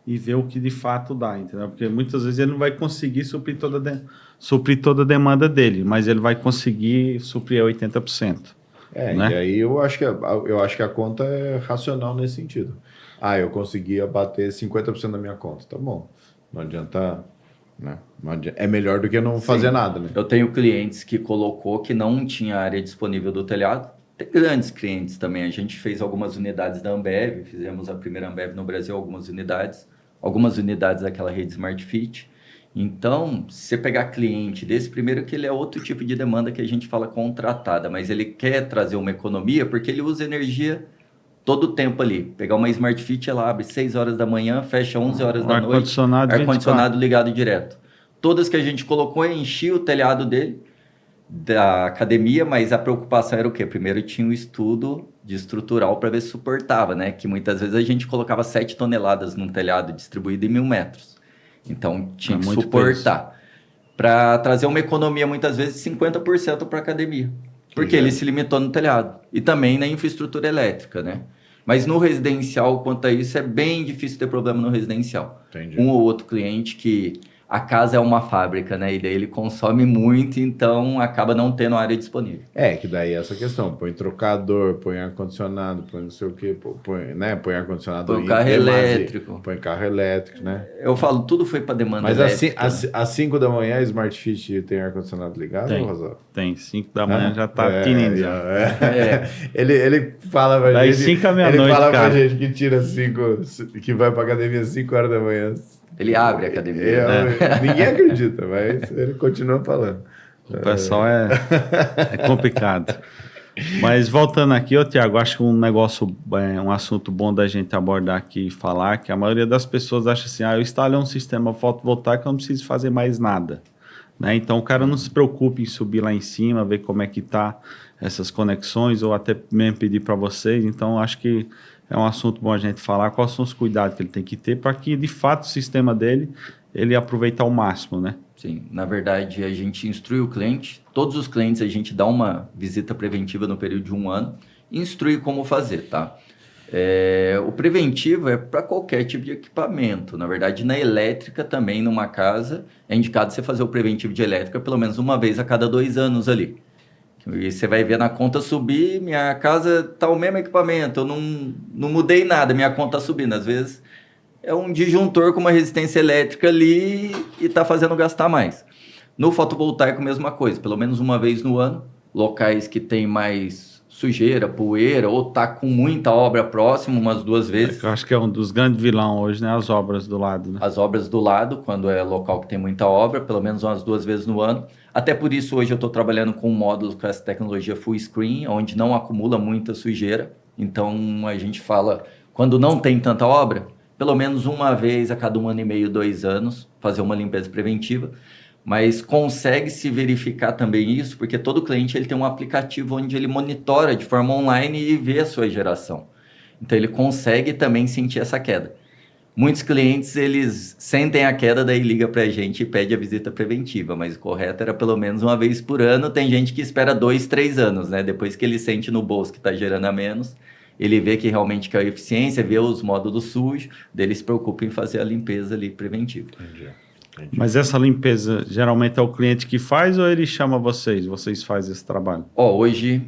e ver o que de fato dá, entendeu? Porque muitas vezes ele não vai conseguir suprir toda a demanda dele, mas ele vai conseguir suprir a 80%. Né? E aí eu acho que a conta é racional nesse sentido. Eu consegui abater 50% da minha conta. Tá bom. Não adianta, né? É melhor do que não fazer nada, né? Eu tenho clientes que colocou que não tinha área disponível do telhado. Tem grandes clientes também. A gente fez algumas unidades da Ambev, fizemos a primeira Ambev no Brasil, algumas unidades daquela rede Smart Fit. Então, se você pegar cliente desse, primeiro que ele é outro tipo de demanda que a gente fala contratada, mas ele quer trazer uma economia porque ele usa energia todo o tempo ali. Pegar uma Smart Fit, ela abre 6 horas da manhã, fecha 11 horas da noite. Ar-condicionado ligado direto. Todas que a gente colocou, enchia o telhado dele, da academia, mas a preocupação era o quê? Primeiro tinha um estudo de estrutural para ver se suportava, né? Que muitas vezes a gente colocava 7 toneladas num telhado distribuído em 1.000 metros. Então tinha que suportar. Para trazer uma economia, muitas vezes, de 50% para a academia. Porque ele se limitou no telhado. E também na infraestrutura elétrica, né? Mas no residencial, quanto a isso, é bem difícil ter problema no residencial. Entendi. Um ou outro cliente que a casa é uma fábrica, né? E daí ele consome muito, então acaba não tendo área disponível. Que daí é essa questão, põe trocador, põe ar-condicionado, põe não sei o que, põe ar-condicionado Põe o carro elétrico. põe carro elétrico, né? Eu falo, tudo foi para demanda Mas elétrica. às 5 da manhã, a Smart Fit tem ar-condicionado ligado, Tem. Rosal? Tem, 5 da manhã já tá tinindo já. Ele fala pra Daí gente. 5 à Ele meia-noite, fala pra cara. gente que tira 5, que vai pra academia às 5 horas da manhã. Ele abre a academia. Ninguém acredita, mas ele continua falando. O pessoal é complicado. Mas voltando aqui, Tiago, acho que um assunto bom da gente abordar aqui e falar, que a maioria das pessoas acha assim, eu instalei um sistema fotovoltaico, eu não preciso fazer mais nada. Né? Então o cara não se preocupe em subir lá em cima, ver como é que tá essas conexões, ou até mesmo pedir para vocês. Então acho que é um assunto bom a gente falar, quais são os cuidados que ele tem que ter para que, de fato, o sistema dele, ele aproveite ao máximo, né? Sim, na verdade, a gente instrui o cliente, todos os clientes a gente dá uma visita preventiva no período de 1 ano, e instrui como fazer, tá? O preventivo é para qualquer tipo de equipamento. Na verdade, na elétrica também, numa casa, é indicado você fazer o preventivo de elétrica pelo menos uma vez a cada 2 anos ali. E você vai ver na conta subir, minha casa tá o mesmo equipamento, eu não mudei nada, minha conta tá subindo. Às vezes é um disjuntor com uma resistência elétrica ali e tá fazendo gastar mais. No fotovoltaico, mesma coisa, pelo menos uma vez no ano, locais que tem mais sujeira, poeira, ou tá com muita obra próxima, umas 2 vezes. Eu acho que é um dos grandes vilões hoje, né? As obras do lado, né? As obras do lado, quando é local que tem muita obra, pelo menos umas 2 vezes no ano. Até por isso, hoje eu estou trabalhando com um módulo com essa tecnologia full screen, onde não acumula muita sujeira. Então, a gente fala, quando não tem tanta obra, pelo menos uma vez a cada 1 ano e meio, 2 anos, fazer uma limpeza preventiva. Mas consegue se verificar também isso, porque todo cliente ele tem um aplicativo onde ele monitora de forma online e vê a sua geração. Então, ele consegue também sentir essa queda. Muitos clientes, eles sentem a queda, daí liga para a gente e pede a visita preventiva, mas o correto era pelo menos uma vez por ano. Tem gente que espera 2, 3 anos, né? Depois que ele sente no bolso que está gerando a menos, ele vê que realmente caiu a eficiência, vê os módulos sujos, daí ele se preocupa em fazer a limpeza ali preventiva. Entendi. Mas essa limpeza, geralmente é o cliente que faz ou ele chama vocês? Vocês fazem esse trabalho? Hoje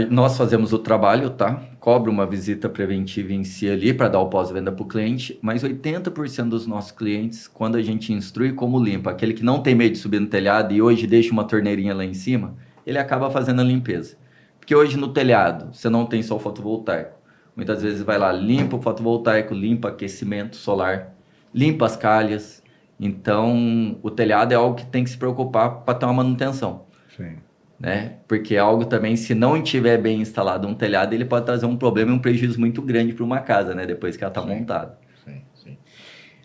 nós fazemos o trabalho, tá? Cobra uma visita preventiva em si ali para dar o pós-venda para o cliente, mas 80% dos nossos clientes, quando a gente instrui como limpa, aquele que não tem medo de subir no telhado e hoje deixa uma torneirinha lá em cima, ele acaba fazendo a limpeza. Porque hoje no telhado você não tem só o fotovoltaico. Muitas vezes vai lá, limpa o fotovoltaico, limpa aquecimento solar, limpa as calhas. Então, o telhado é algo que tem que se preocupar para ter uma manutenção. Sim. Né? Porque algo também, se não tiver bem instalado um telhado, ele pode trazer um problema e um prejuízo muito grande para uma casa, né? Depois que ela está montada. Sim.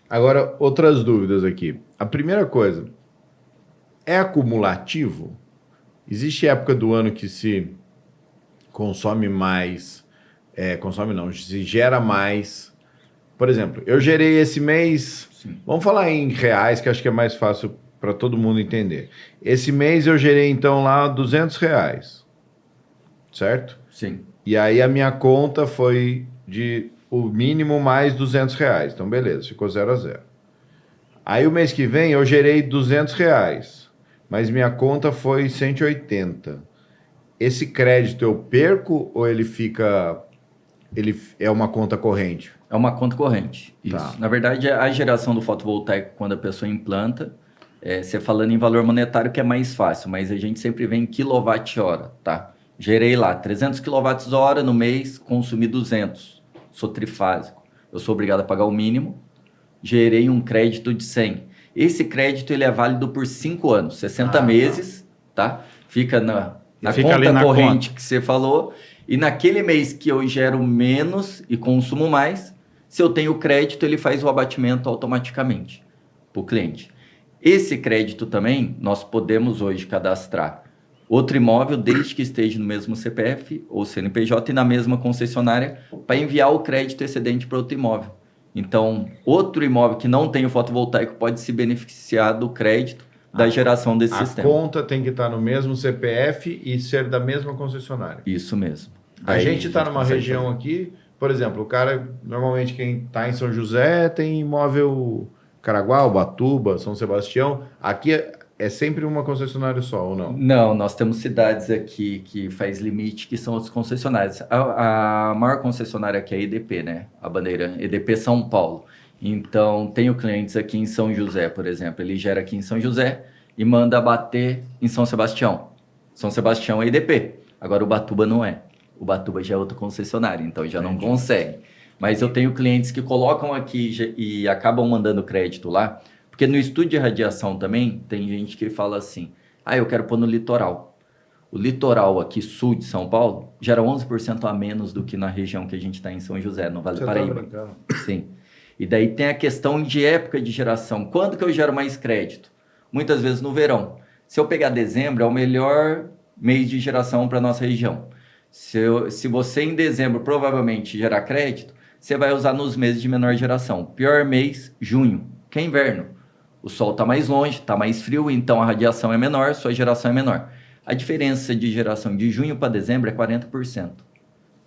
Agora, outras dúvidas aqui. A primeira coisa, é acumulativo? Existe época do ano que se consome mais, se gera mais? Por exemplo, eu gerei esse mês, vamos falar em reais, que acho que é mais fácil para todo mundo entender. Esse mês eu gerei, então, lá R$200, certo? Sim. E aí a minha conta foi de o mínimo mais R$200. Então, beleza, ficou 0 a 0. Aí o mês que vem eu gerei R$200, mas minha conta foi 180. Esse crédito eu perco ou ele fica... Ele é uma conta corrente? É uma conta corrente, isso. Tá. Na verdade, a geração do fotovoltaico, quando a pessoa implanta, você falando em valor monetário que é mais fácil, mas a gente sempre vem em quilowatt-hora, tá? Gerei lá 300 kWh no mês, consumi 200. Sou trifásico. Eu sou obrigado a pagar o mínimo. Gerei um crédito de 100. Esse crédito ele é válido por 5 anos, 60 meses, tá? Fica na Fica ali conta na corrente conta que você falou. E naquele mês que eu gero menos e consumo mais, se eu tenho crédito, ele faz o abatimento automaticamente para o cliente. Esse crédito também, nós podemos hoje cadastrar outro imóvel, desde que esteja no mesmo CPF ou CNPJ e na mesma concessionária, para enviar o crédito excedente para outro imóvel. Então, outro imóvel que não tem o fotovoltaico pode se beneficiar do crédito da geração desse sistema. A conta tem que estar no mesmo CPF e ser da mesma concessionária. Isso mesmo. A gente está numa região aqui, por exemplo, o cara, normalmente quem está em São José tem imóvel Caraguá, Ubatuba, São Sebastião. Aqui é sempre uma concessionária só, ou não? Não, nós temos cidades aqui que faz limite, que são as concessionárias. A maior concessionária aqui é a EDP, né? A bandeira EDP São Paulo. Então, tenho clientes aqui em São José, por exemplo. Ele gera aqui em São José e manda bater em São Sebastião. São Sebastião é EDP. Agora, Ubatuba não é. Ubatuba já é outra concessionária, então já não consegue. Mas eu tenho clientes que colocam aqui e acabam mandando crédito lá, porque no estudo de radiação também tem gente que fala assim, eu quero pôr no litoral. O litoral aqui sul de São Paulo gera 11% a menos do que na região que a gente está em São José, no Vale do Paraíba. Sim. E daí tem a questão de época de geração. Quando que eu gero mais crédito? Muitas vezes no verão. Se eu pegar dezembro, é o melhor mês de geração para a nossa região. Se você em dezembro provavelmente gerar crédito, você vai usar nos meses de menor geração. Pior mês, junho, que é inverno. O sol está mais longe, está mais frio, então a radiação é menor, sua geração é menor. A diferença de geração de junho para dezembro é 40%.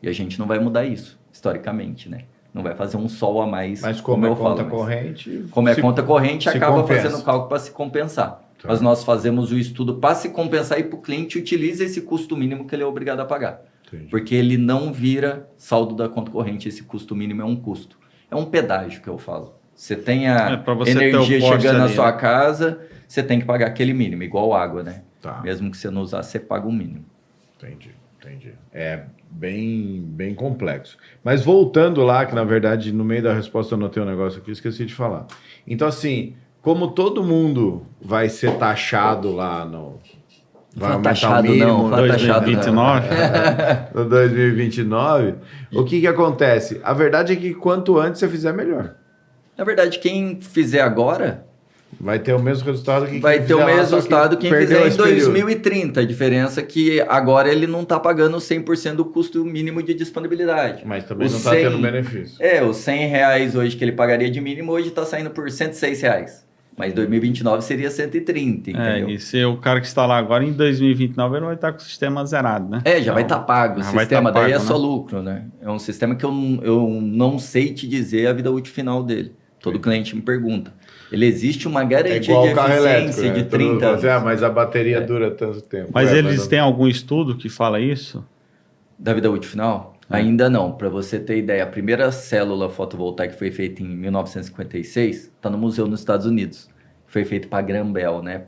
E a gente não vai mudar isso, historicamente, né? Não vai fazer um sol a mais. Mas como é conta corrente... Como é conta corrente, acaba compensa. Fazendo cálculo para se compensar. Tá. Mas nós fazemos o estudo para se compensar e para o cliente utiliza esse custo mínimo que ele é obrigado a pagar. Entendi. Porque ele não vira saldo da conta corrente, esse custo mínimo é um custo. É um pedágio que eu falo. Você tem a energia chegando na sua casa, você tem que pagar aquele mínimo, igual água, né? Tá. Mesmo que você não usar, você paga o mínimo. Entendi. É bem complexo. Mas voltando lá, que na verdade no meio da resposta eu anotei um negócio aqui, esqueci de falar. Então assim, como todo mundo vai ser taxado lá no... Vai aumentar taxado o mínimo não, no taxado 2029. no 2029, o que acontece? A verdade é que quanto antes você fizer, melhor. Na verdade, quem fizer agora vai ter o mesmo resultado que vai quem ter o fizer lá, mesmo só que resultado quem perdeu fizer em esse período. 2030. A diferença é que agora ele não está pagando 100% do custo mínimo de disponibilidade. Mas também O não está 100 tendo benefício. Os R$100 hoje que ele pagaria de mínimo, hoje está saindo por R$106. Mas 2029 seria 130, entendeu? E se o cara que está lá agora, em 2029, ele vai estar com o sistema zerado, né? Já vai estar pago. O já vai sistema tá daí pago, é só né? lucro, né? É um sistema que eu não sei te dizer a vida útil final dele. Todo cliente me pergunta. Ele existe uma garantia igual de o carro eficiência elétrico, né? de 30 anos. Mas a bateria dura tanto tempo. Mas eles têm algum estudo que fala isso? Da vida útil final? Ainda não. Para você ter ideia, a primeira célula fotovoltaica foi feita em 1956, está no museu nos Estados Unidos. Foi feito para a Graham Bell, né?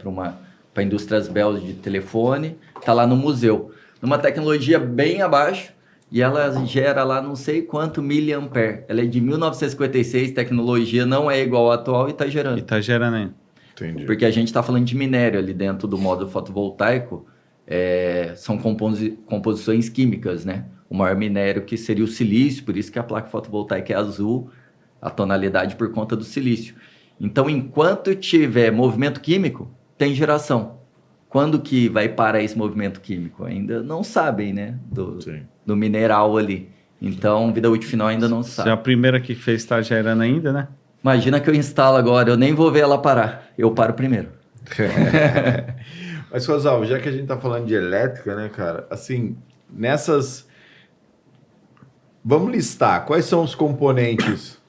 Para indústrias Bell de telefone, está lá no museu. Numa tecnologia bem abaixo, e ela gera lá não sei quanto miliampere. Ela é de 1956, tecnologia não é igual à atual e está gerando. E está gerando aí. Entendi. Porque a gente está falando de minério ali dentro do módulo fotovoltaico, são composições químicas, né? O maior minério que seria o silício, por isso que a placa fotovoltaica é azul, a tonalidade por conta do silício. Então, enquanto tiver movimento químico, tem geração. Quando que vai parar esse movimento químico? Ainda não sabem, né? Do mineral ali. Então, vida útil final ainda não sabe. Se a primeira que fez está gerando ainda, né? Imagina que eu instalo agora, eu nem vou ver ela parar. Eu paro primeiro. Mas, Rosalvo, já que a gente tá falando de elétrica, né, cara? Assim, nessas... Vamos listar quais são os componentes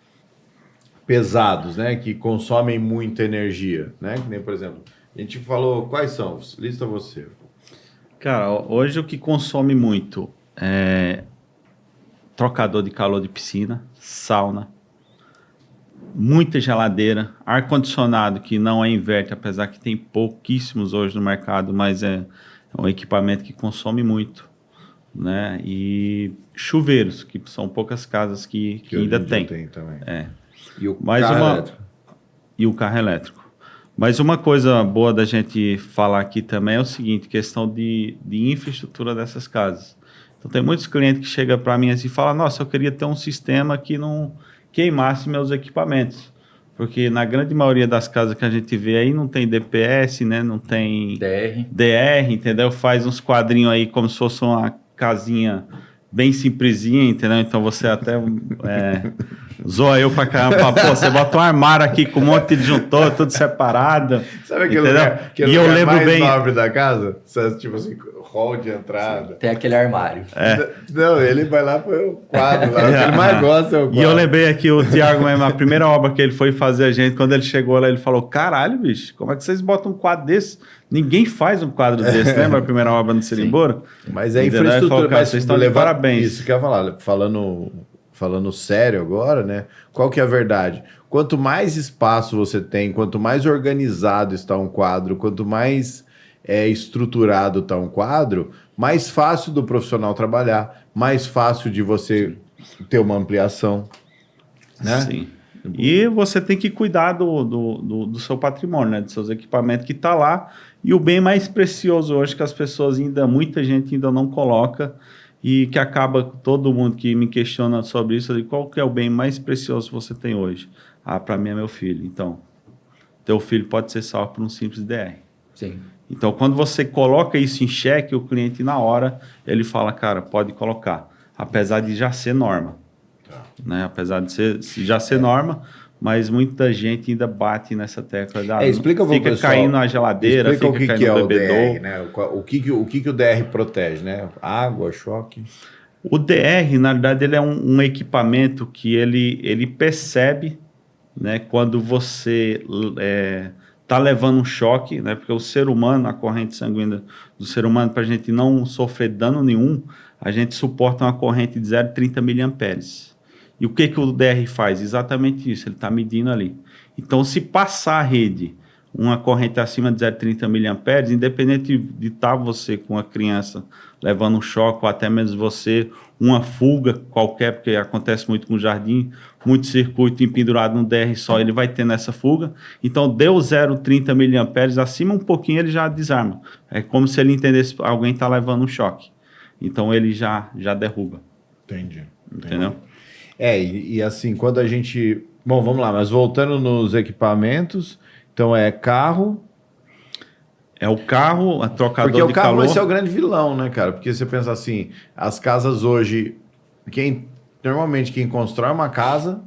pesados, né? Que consomem muita energia, né? Que nem, por exemplo, a gente falou quais são. Lista você. Cara, hoje o que consome muito é trocador de calor de piscina, sauna, muita geladeira, ar-condicionado que não é inverter, apesar que tem pouquíssimos hoje no mercado, mas é um equipamento que consome muito, né? E chuveiros, que são poucas casas que ainda tem. Também. E o E o carro elétrico. Mas uma coisa boa da gente falar aqui também é o seguinte, questão de infraestrutura dessas casas. Então tem muitos clientes que chegam para mim assim e falam, nossa, eu queria ter um sistema que não queimasse meus equipamentos. Porque na grande maioria das casas que a gente vê aí não tem DPS, né? Não tem DR, entendeu? Faz uns quadrinhos aí como se fosse uma casinha bem simplesinha, entendeu? Então você até zoa eu pra caramba. Fala, pô, você bota um armário aqui com um monte de disjuntor, tudo separado. Sabe aquele entendeu? lugar, aquele E eu lugar lembro mais bem. nobre da casa? Tipo assim, hall de entrada. Tem aquele armário. Não, ele vai lá pro quadro, lá, o que ele mais gosta é o quadro. E eu lembrei aqui, o Thiago mesmo, a primeira obra que ele foi fazer a gente, quando ele chegou lá, ele falou, caralho, bicho, como é que vocês botam um quadro desse? Ninguém faz um quadro desse, lembra a primeira obra no Sirimbora? Mas é Entendeu? Ele infraestrutura, falou, cara, mas vocês estão de levar- parabéns. Isso que eu ia falar, falando sério agora, né? Qual que é a verdade? Quanto mais espaço você tem, quanto mais organizado está um quadro, quanto mais estruturado está um quadro, mais fácil do profissional trabalhar, mais fácil de você ter uma ampliação, né? Sim. E você tem que cuidar do seu patrimônio, né? Dos seus equipamentos que está lá. E o bem mais precioso hoje que as pessoas muita gente ainda não coloca e que acaba todo mundo que me questiona sobre isso, eu digo, qual que é o bem mais precioso que você tem hoje? Ah, para mim é meu filho. Então, teu filho pode ser salvo por um simples DR. Sim. Então, quando você coloca isso em xeque, o cliente na hora, ele fala, cara, pode colocar. Apesar de já ser norma. Né? Apesar de já ser norma, mas muita gente ainda bate nessa tecla da Explica pro fica pessoal, caindo na geladeira, explica fica o que caindo é no o bebedouro. DR, né? O que o DR protege, né? Água, choque. O DR, na verdade, ele é um equipamento que ele percebe, né, quando você está levando um choque, né, porque o ser humano, a corrente sanguínea do ser humano, para a gente não sofrer dano nenhum, a gente suporta uma corrente de 0,30 miliamperes. E o que o DR faz? Exatamente isso, ele está medindo ali. Então, se passar a rede uma corrente acima de 0,30 miliamperes, independente de estar você com a criança levando um choque, ou até mesmo você, uma fuga qualquer, porque acontece muito com o jardim, muito circuito empendurado no DR só, ele vai ter nessa fuga. Então, deu 0,30 miliamperes, acima um pouquinho ele já desarma. É como se ele entendesse que alguém está levando um choque. Então, ele já derruba. Entendi. Entendeu? E assim, quando a gente... Bom, vamos lá, mas voltando nos equipamentos, então é carro... É o carro, a trocador Porque o de carro calor. vai ser o grande vilão, né, cara? Porque você pensa assim, as casas hoje... Normalmente quem constrói uma casa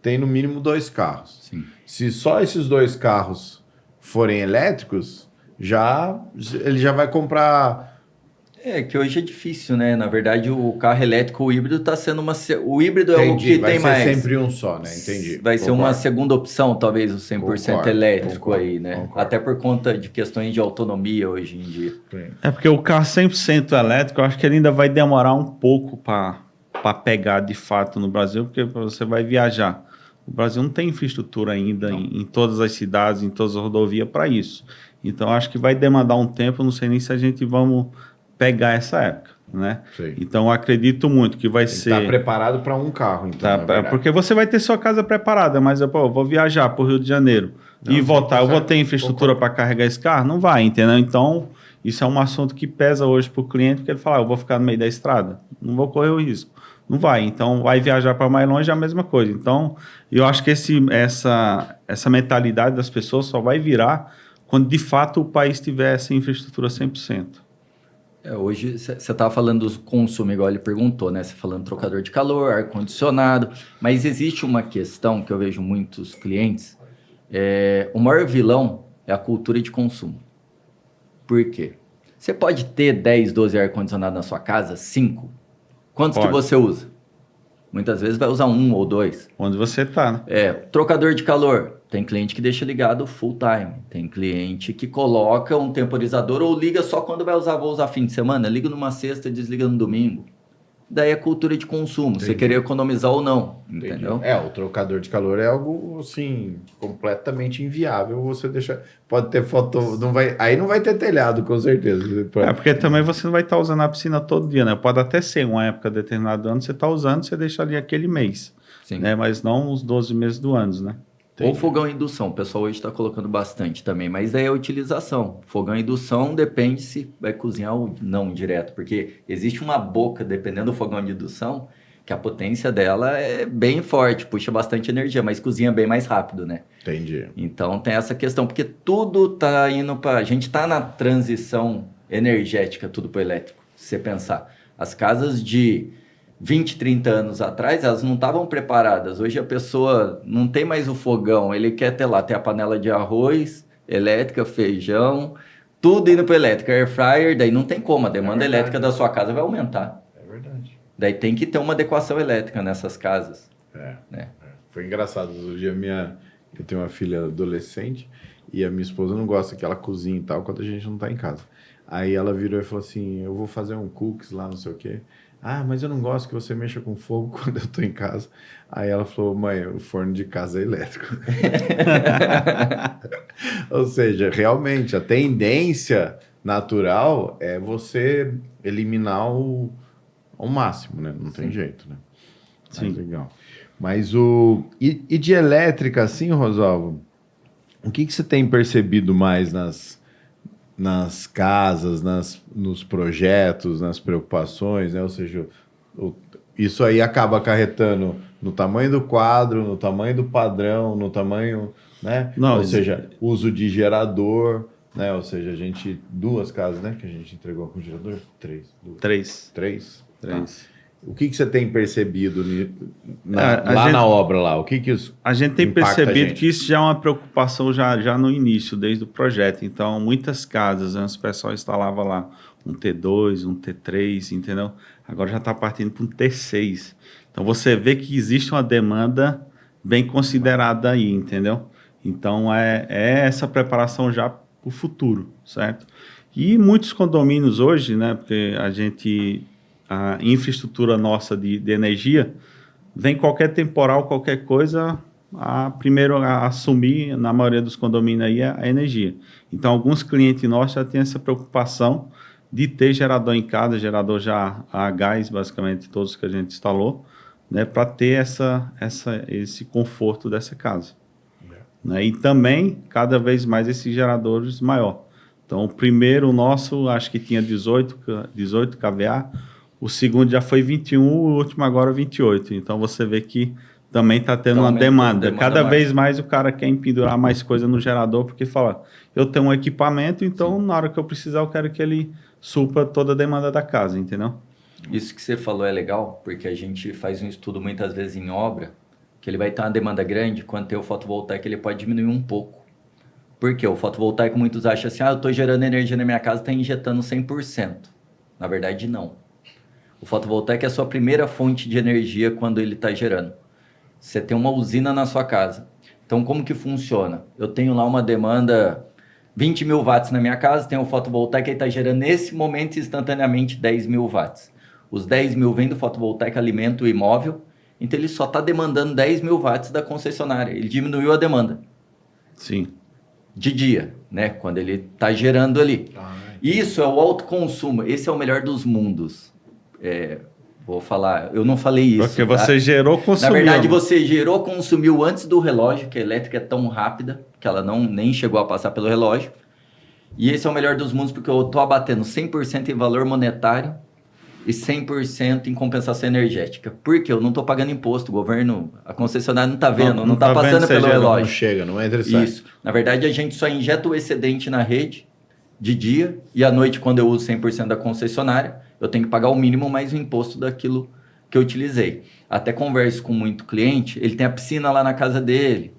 tem no mínimo 2 carros. Sim. Se só esses 2 carros forem elétricos, ele já vai comprar... É que hoje é difícil, né? Na verdade, o carro elétrico, o híbrido está sendo uma... O híbrido é o que vai tem ser mais. sempre um só, né? Entendi. Vai ser uma segunda opção, talvez, o 100% Concordo, elétrico concordo, aí, né? concordo. Até por conta de questões de autonomia hoje em dia. É porque o carro 100% elétrico, eu acho que ele ainda vai demorar um pouco para pegar de fato no Brasil, porque você vai viajar. O Brasil não tem infraestrutura ainda em todas as cidades, em todas as rodovias para isso. Então, acho que vai demandar um tempo, não sei nem se a gente vamos pegar essa época, né? Sim. Então, eu acredito muito que vai ser... Está preparado para um carro, então, na verdade. porque você vai ter sua casa preparada, mas eu vou viajar para o Rio de Janeiro Não, e voltar, eu vou certo. ter infraestrutura para carregar esse carro? Não vai, entendeu? Então, isso é um assunto que pesa hoje para o cliente, porque ele fala, eu vou ficar no meio da estrada, não vou correr o risco. Não vai, então vai viajar para mais longe é a mesma coisa. Então, eu acho que essa mentalidade das pessoas só vai virar quando de fato o país tiver essa infraestrutura 100%. Hoje, você estava falando do consumo, igual ele perguntou, né? Você falando trocador de calor, ar-condicionado, mas existe uma questão que eu vejo muitos clientes, o maior vilão é a cultura de consumo. Por quê? Você pode ter 10, 12 ar-condicionados na sua casa, 5. Quantos Pode. que você usa? Muitas vezes vai usar 1 ou 2. Onde você está, né? Trocador de calor. Tem cliente que deixa ligado full time. Tem cliente que coloca um temporizador ou liga só quando vai usar, vou usar fim de semana. Liga numa sexta e desliga no domingo. Daí é cultura de consumo. Você querer economizar ou não. Entendeu? O trocador de calor é algo, assim, completamente inviável. Você deixa... Pode ter foto... Aí não vai ter telhado, com certeza. Porque também você não vai estar usando a piscina todo dia, né? Pode até ser uma época determinada do ano, você está usando, você deixa ali aquele mês. Sim. Né? Mas não os 12 meses do ano, né? Ou fogão e indução, o pessoal hoje está colocando bastante também, mas daí é a utilização. Fogão e indução depende se vai cozinhar ou não direto, porque existe uma boca, dependendo do fogão de indução, que a potência dela é bem forte, puxa bastante energia, mas cozinha bem mais rápido, né? Entendi. Então tem essa questão, porque tudo tá indo para... A gente está na transição energética, tudo para elétrico, se você pensar. As casas de 20, 30 anos atrás, elas não estavam preparadas. Hoje a pessoa não tem mais o fogão, ele quer ter lá, tem a panela de arroz, elétrica, feijão, tudo indo para elétrica, air fryer, daí não tem como, a demanda elétrica da sua casa vai aumentar. É verdade. Daí tem que ter uma adequação elétrica nessas casas. Né? Foi engraçado. Outro dia eu tenho uma filha adolescente e a minha esposa não gosta que ela cozinhe e tal quando a gente não tá em casa. Aí ela virou e falou assim, eu vou fazer um cookies lá, não sei o quê. Ah, mas eu não gosto que você mexa com fogo quando eu tô em casa. Aí ela falou, mãe, o forno de casa é elétrico. Ou seja, realmente, a tendência natural é você eliminar ao máximo, né? Não tem jeito, né? Sim. Mas legal. Mas E de elétrica, assim, Rosalvo, o que você tem percebido mais nas casas, nos projetos, nas preocupações, né? Ou seja, isso aí acaba acarretando no tamanho do quadro, no tamanho do padrão, no tamanho, né? Não, ou seja, uso de gerador, né? Ou seja, duas casas, né? Que a gente entregou com gerador? Três. Três? Tá. O que você tem percebido na obra lá? O que a gente tem impacta percebido que isso já é uma preocupação já no início, desde o projeto. Então, muitas casas, antes o pessoal instalava lá um T2, um T3, entendeu? Agora já está partindo para um T6. Então, você vê que existe uma demanda bem considerada aí, entendeu? Então, é essa preparação já para o futuro, certo? E muitos condomínios hoje, né? Porque a infraestrutura nossa de energia, vem qualquer temporal, qualquer coisa, primeiro a assumir, na maioria dos condomínios aí, a energia. Então, alguns clientes nossos já têm essa preocupação de ter gerador em casa, gerador já a gás, basicamente, todos que a gente instalou, né, para ter esse conforto dessa casa. Né? E também, cada vez mais, esses geradores maior. Então, o primeiro nosso, acho que tinha 18 kVA, o segundo já foi 21, o último agora 28. Então, você vê que também está tendo uma demanda. Cada vez mais o cara quer empendurar mais coisa no gerador, porque fala, eu tenho um equipamento, então na hora que eu precisar, eu quero que ele supra toda a demanda da casa, entendeu? Isso que você falou é legal, porque a gente faz um estudo muitas vezes em obra, que ele vai ter uma demanda grande, quando tem o fotovoltaico ele pode diminuir um pouco. Por quê? O fotovoltaico muitos acham assim, eu estou gerando energia na minha casa, está injetando 100%. Na verdade, não. O fotovoltaico é a sua primeira fonte de energia quando ele está gerando. Você tem uma usina na sua casa. Então, como que funciona? Eu tenho lá uma demanda 20 mil watts na minha casa, tem o fotovoltaico e está gerando nesse momento instantaneamente 10 mil watts. Os 10 mil vem do fotovoltaico, alimenta o imóvel, então ele só está demandando 10 mil watts da concessionária. Ele diminuiu a demanda. Sim. De dia, né? Quando ele está gerando ali. Isso é o autoconsumo. Esse é o melhor dos mundos. Vou falar, eu não falei isso. Porque você gerou, consumiu. Na verdade, você gerou, consumiu antes do relógio, que a elétrica é tão rápida que ela nem chegou a passar pelo relógio. E esse é o melhor dos mundos porque eu estou abatendo 100% em valor monetário e 100% em compensação energética. Por quê? Eu não estou pagando imposto, o governo, a concessionária não está vendo, não está passando pelo relógio. Não chega, não entra e sai. Isso. Na verdade, a gente só injeta o excedente na rede de dia e à noite, quando eu uso 100% da concessionária, eu tenho que pagar o mínimo mais o imposto daquilo que eu utilizei. Até converso com muito cliente, ele tem a piscina lá na casa dele,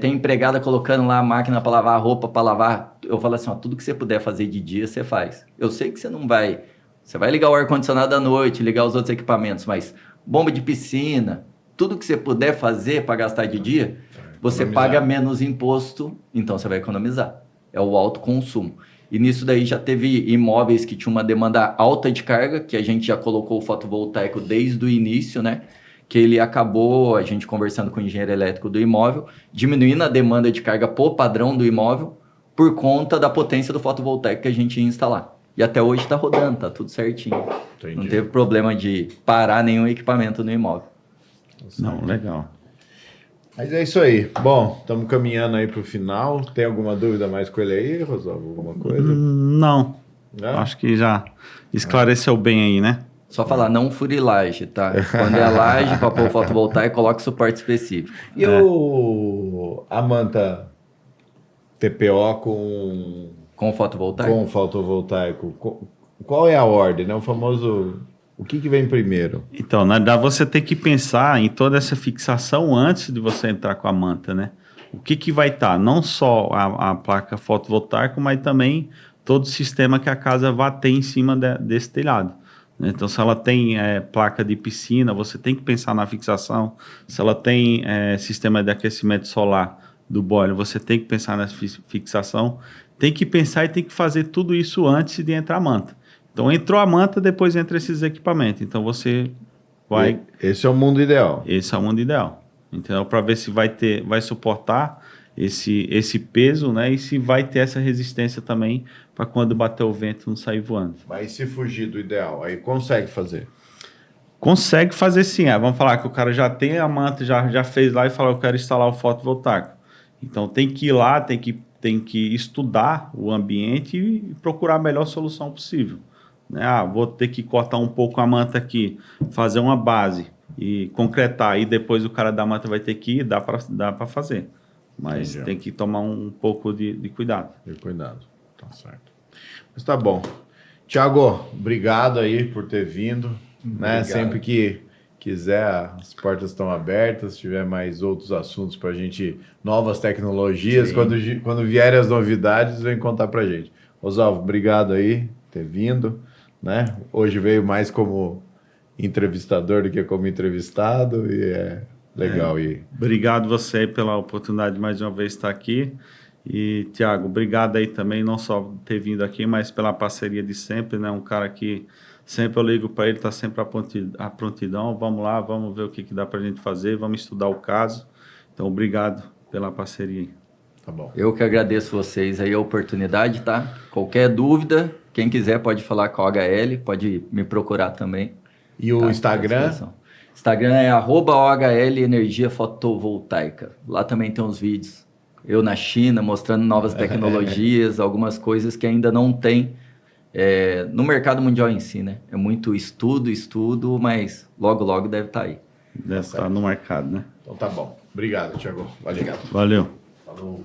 tem empregada colocando lá a máquina para lavar a roupa, para lavar. Eu falo assim, tudo que você puder fazer de dia, você faz. Eu sei que você não vai... Você vai ligar o ar-condicionado à noite, ligar os outros equipamentos, mas bomba de piscina, tudo que você puder fazer para gastar de dia, você paga menos imposto, então você vai economizar. É o autoconsumo. E nisso daí já teve imóveis que tinham uma demanda alta de carga, que a gente já colocou o fotovoltaico desde o início, né? Que ele acabou, a gente conversando com o engenheiro elétrico do imóvel, diminuindo a demanda de carga por padrão do imóvel, por conta da potência do fotovoltaico que a gente ia instalar. E até hoje está rodando, tá tudo certinho. Entendi. Não teve problema de parar nenhum equipamento no imóvel. Não, legal. Mas é isso aí. Bom, estamos caminhando aí para o final. Tem alguma dúvida mais com ele aí, Rosalvo? Alguma coisa? Não. Acho que já esclareceu bem aí, né? Só falar, não fure laje, tá? Quando é laje, para pôr fotovoltaico, coloque suporte específico. E a manta TPO com fotovoltaico? Com fotovoltaico. Qual é a ordem, né? O O que vem primeiro? Então, na verdade, você tem que pensar em toda essa fixação antes de você entrar com a manta, né? O que vai estar? Não só a placa fotovoltaica, mas também todo o sistema que a casa vai ter em cima desse telhado. Então, se ela tem placa de piscina, você tem que pensar na fixação. Se ela tem sistema de aquecimento solar do boiler, você tem que pensar na fixação. Tem que pensar e tem que fazer tudo isso antes de entrar a manta. Então, entrou a manta, depois entra esses equipamentos. Então, você vai... Esse é o mundo ideal. Esse é o mundo ideal. Então, para ver se vai suportar esse peso, né? E se vai ter essa resistência também para quando bater o vento não sair voando. Mas se fugir do ideal, aí consegue fazer? Consegue fazer sim. Vamos falar que o cara já tem a manta, já fez lá e falou, eu quero instalar o fotovoltaico. Então, tem que ir lá, tem que estudar o ambiente e procurar a melhor solução possível. Né? Vou ter que cortar um pouco a manta aqui, fazer uma base e concretar. E depois o cara da manta vai ter que ir, dá para fazer. Mas Entendi. tem que tomar um pouco de cuidado. De cuidado, tá certo. Mas tá bom. Tiago, obrigado aí por ter vindo. Né? Obrigado. Sempre que quiser, as portas estão abertas. Se tiver mais outros assuntos para a gente, novas tecnologias, Sim. quando vierem as novidades, vem contar para a gente. Rosalvo, obrigado aí por ter vindo. Né? Hoje veio mais como entrevistador do que como entrevistado e é legal. Obrigado você pela oportunidade de mais uma vez estar aqui. E, Tiago, obrigado aí também, não só por ter vindo aqui, mas pela parceria de sempre, né? Um cara que sempre eu ligo para ele, está sempre à prontidão. Vamos lá, vamos ver o que dá para a gente fazer, vamos estudar o caso. Então, obrigado pela parceria. Tá bom. Eu que agradeço vocês aí a oportunidade, tá? Qualquer dúvida, quem quiser pode falar com a OHL, pode me procurar também. E o Tá? Instagram? Instagram é @OHL Energia Fotovoltaica. Lá também tem uns vídeos. Eu na China, mostrando novas tecnologias, algumas coisas que ainda não tem no mercado mundial em si, né? É muito estudo, mas logo deve estar aí. Deve estar no mercado, né? Então tá bom. Obrigado, Tiago. Valeu. Valeu. Falou.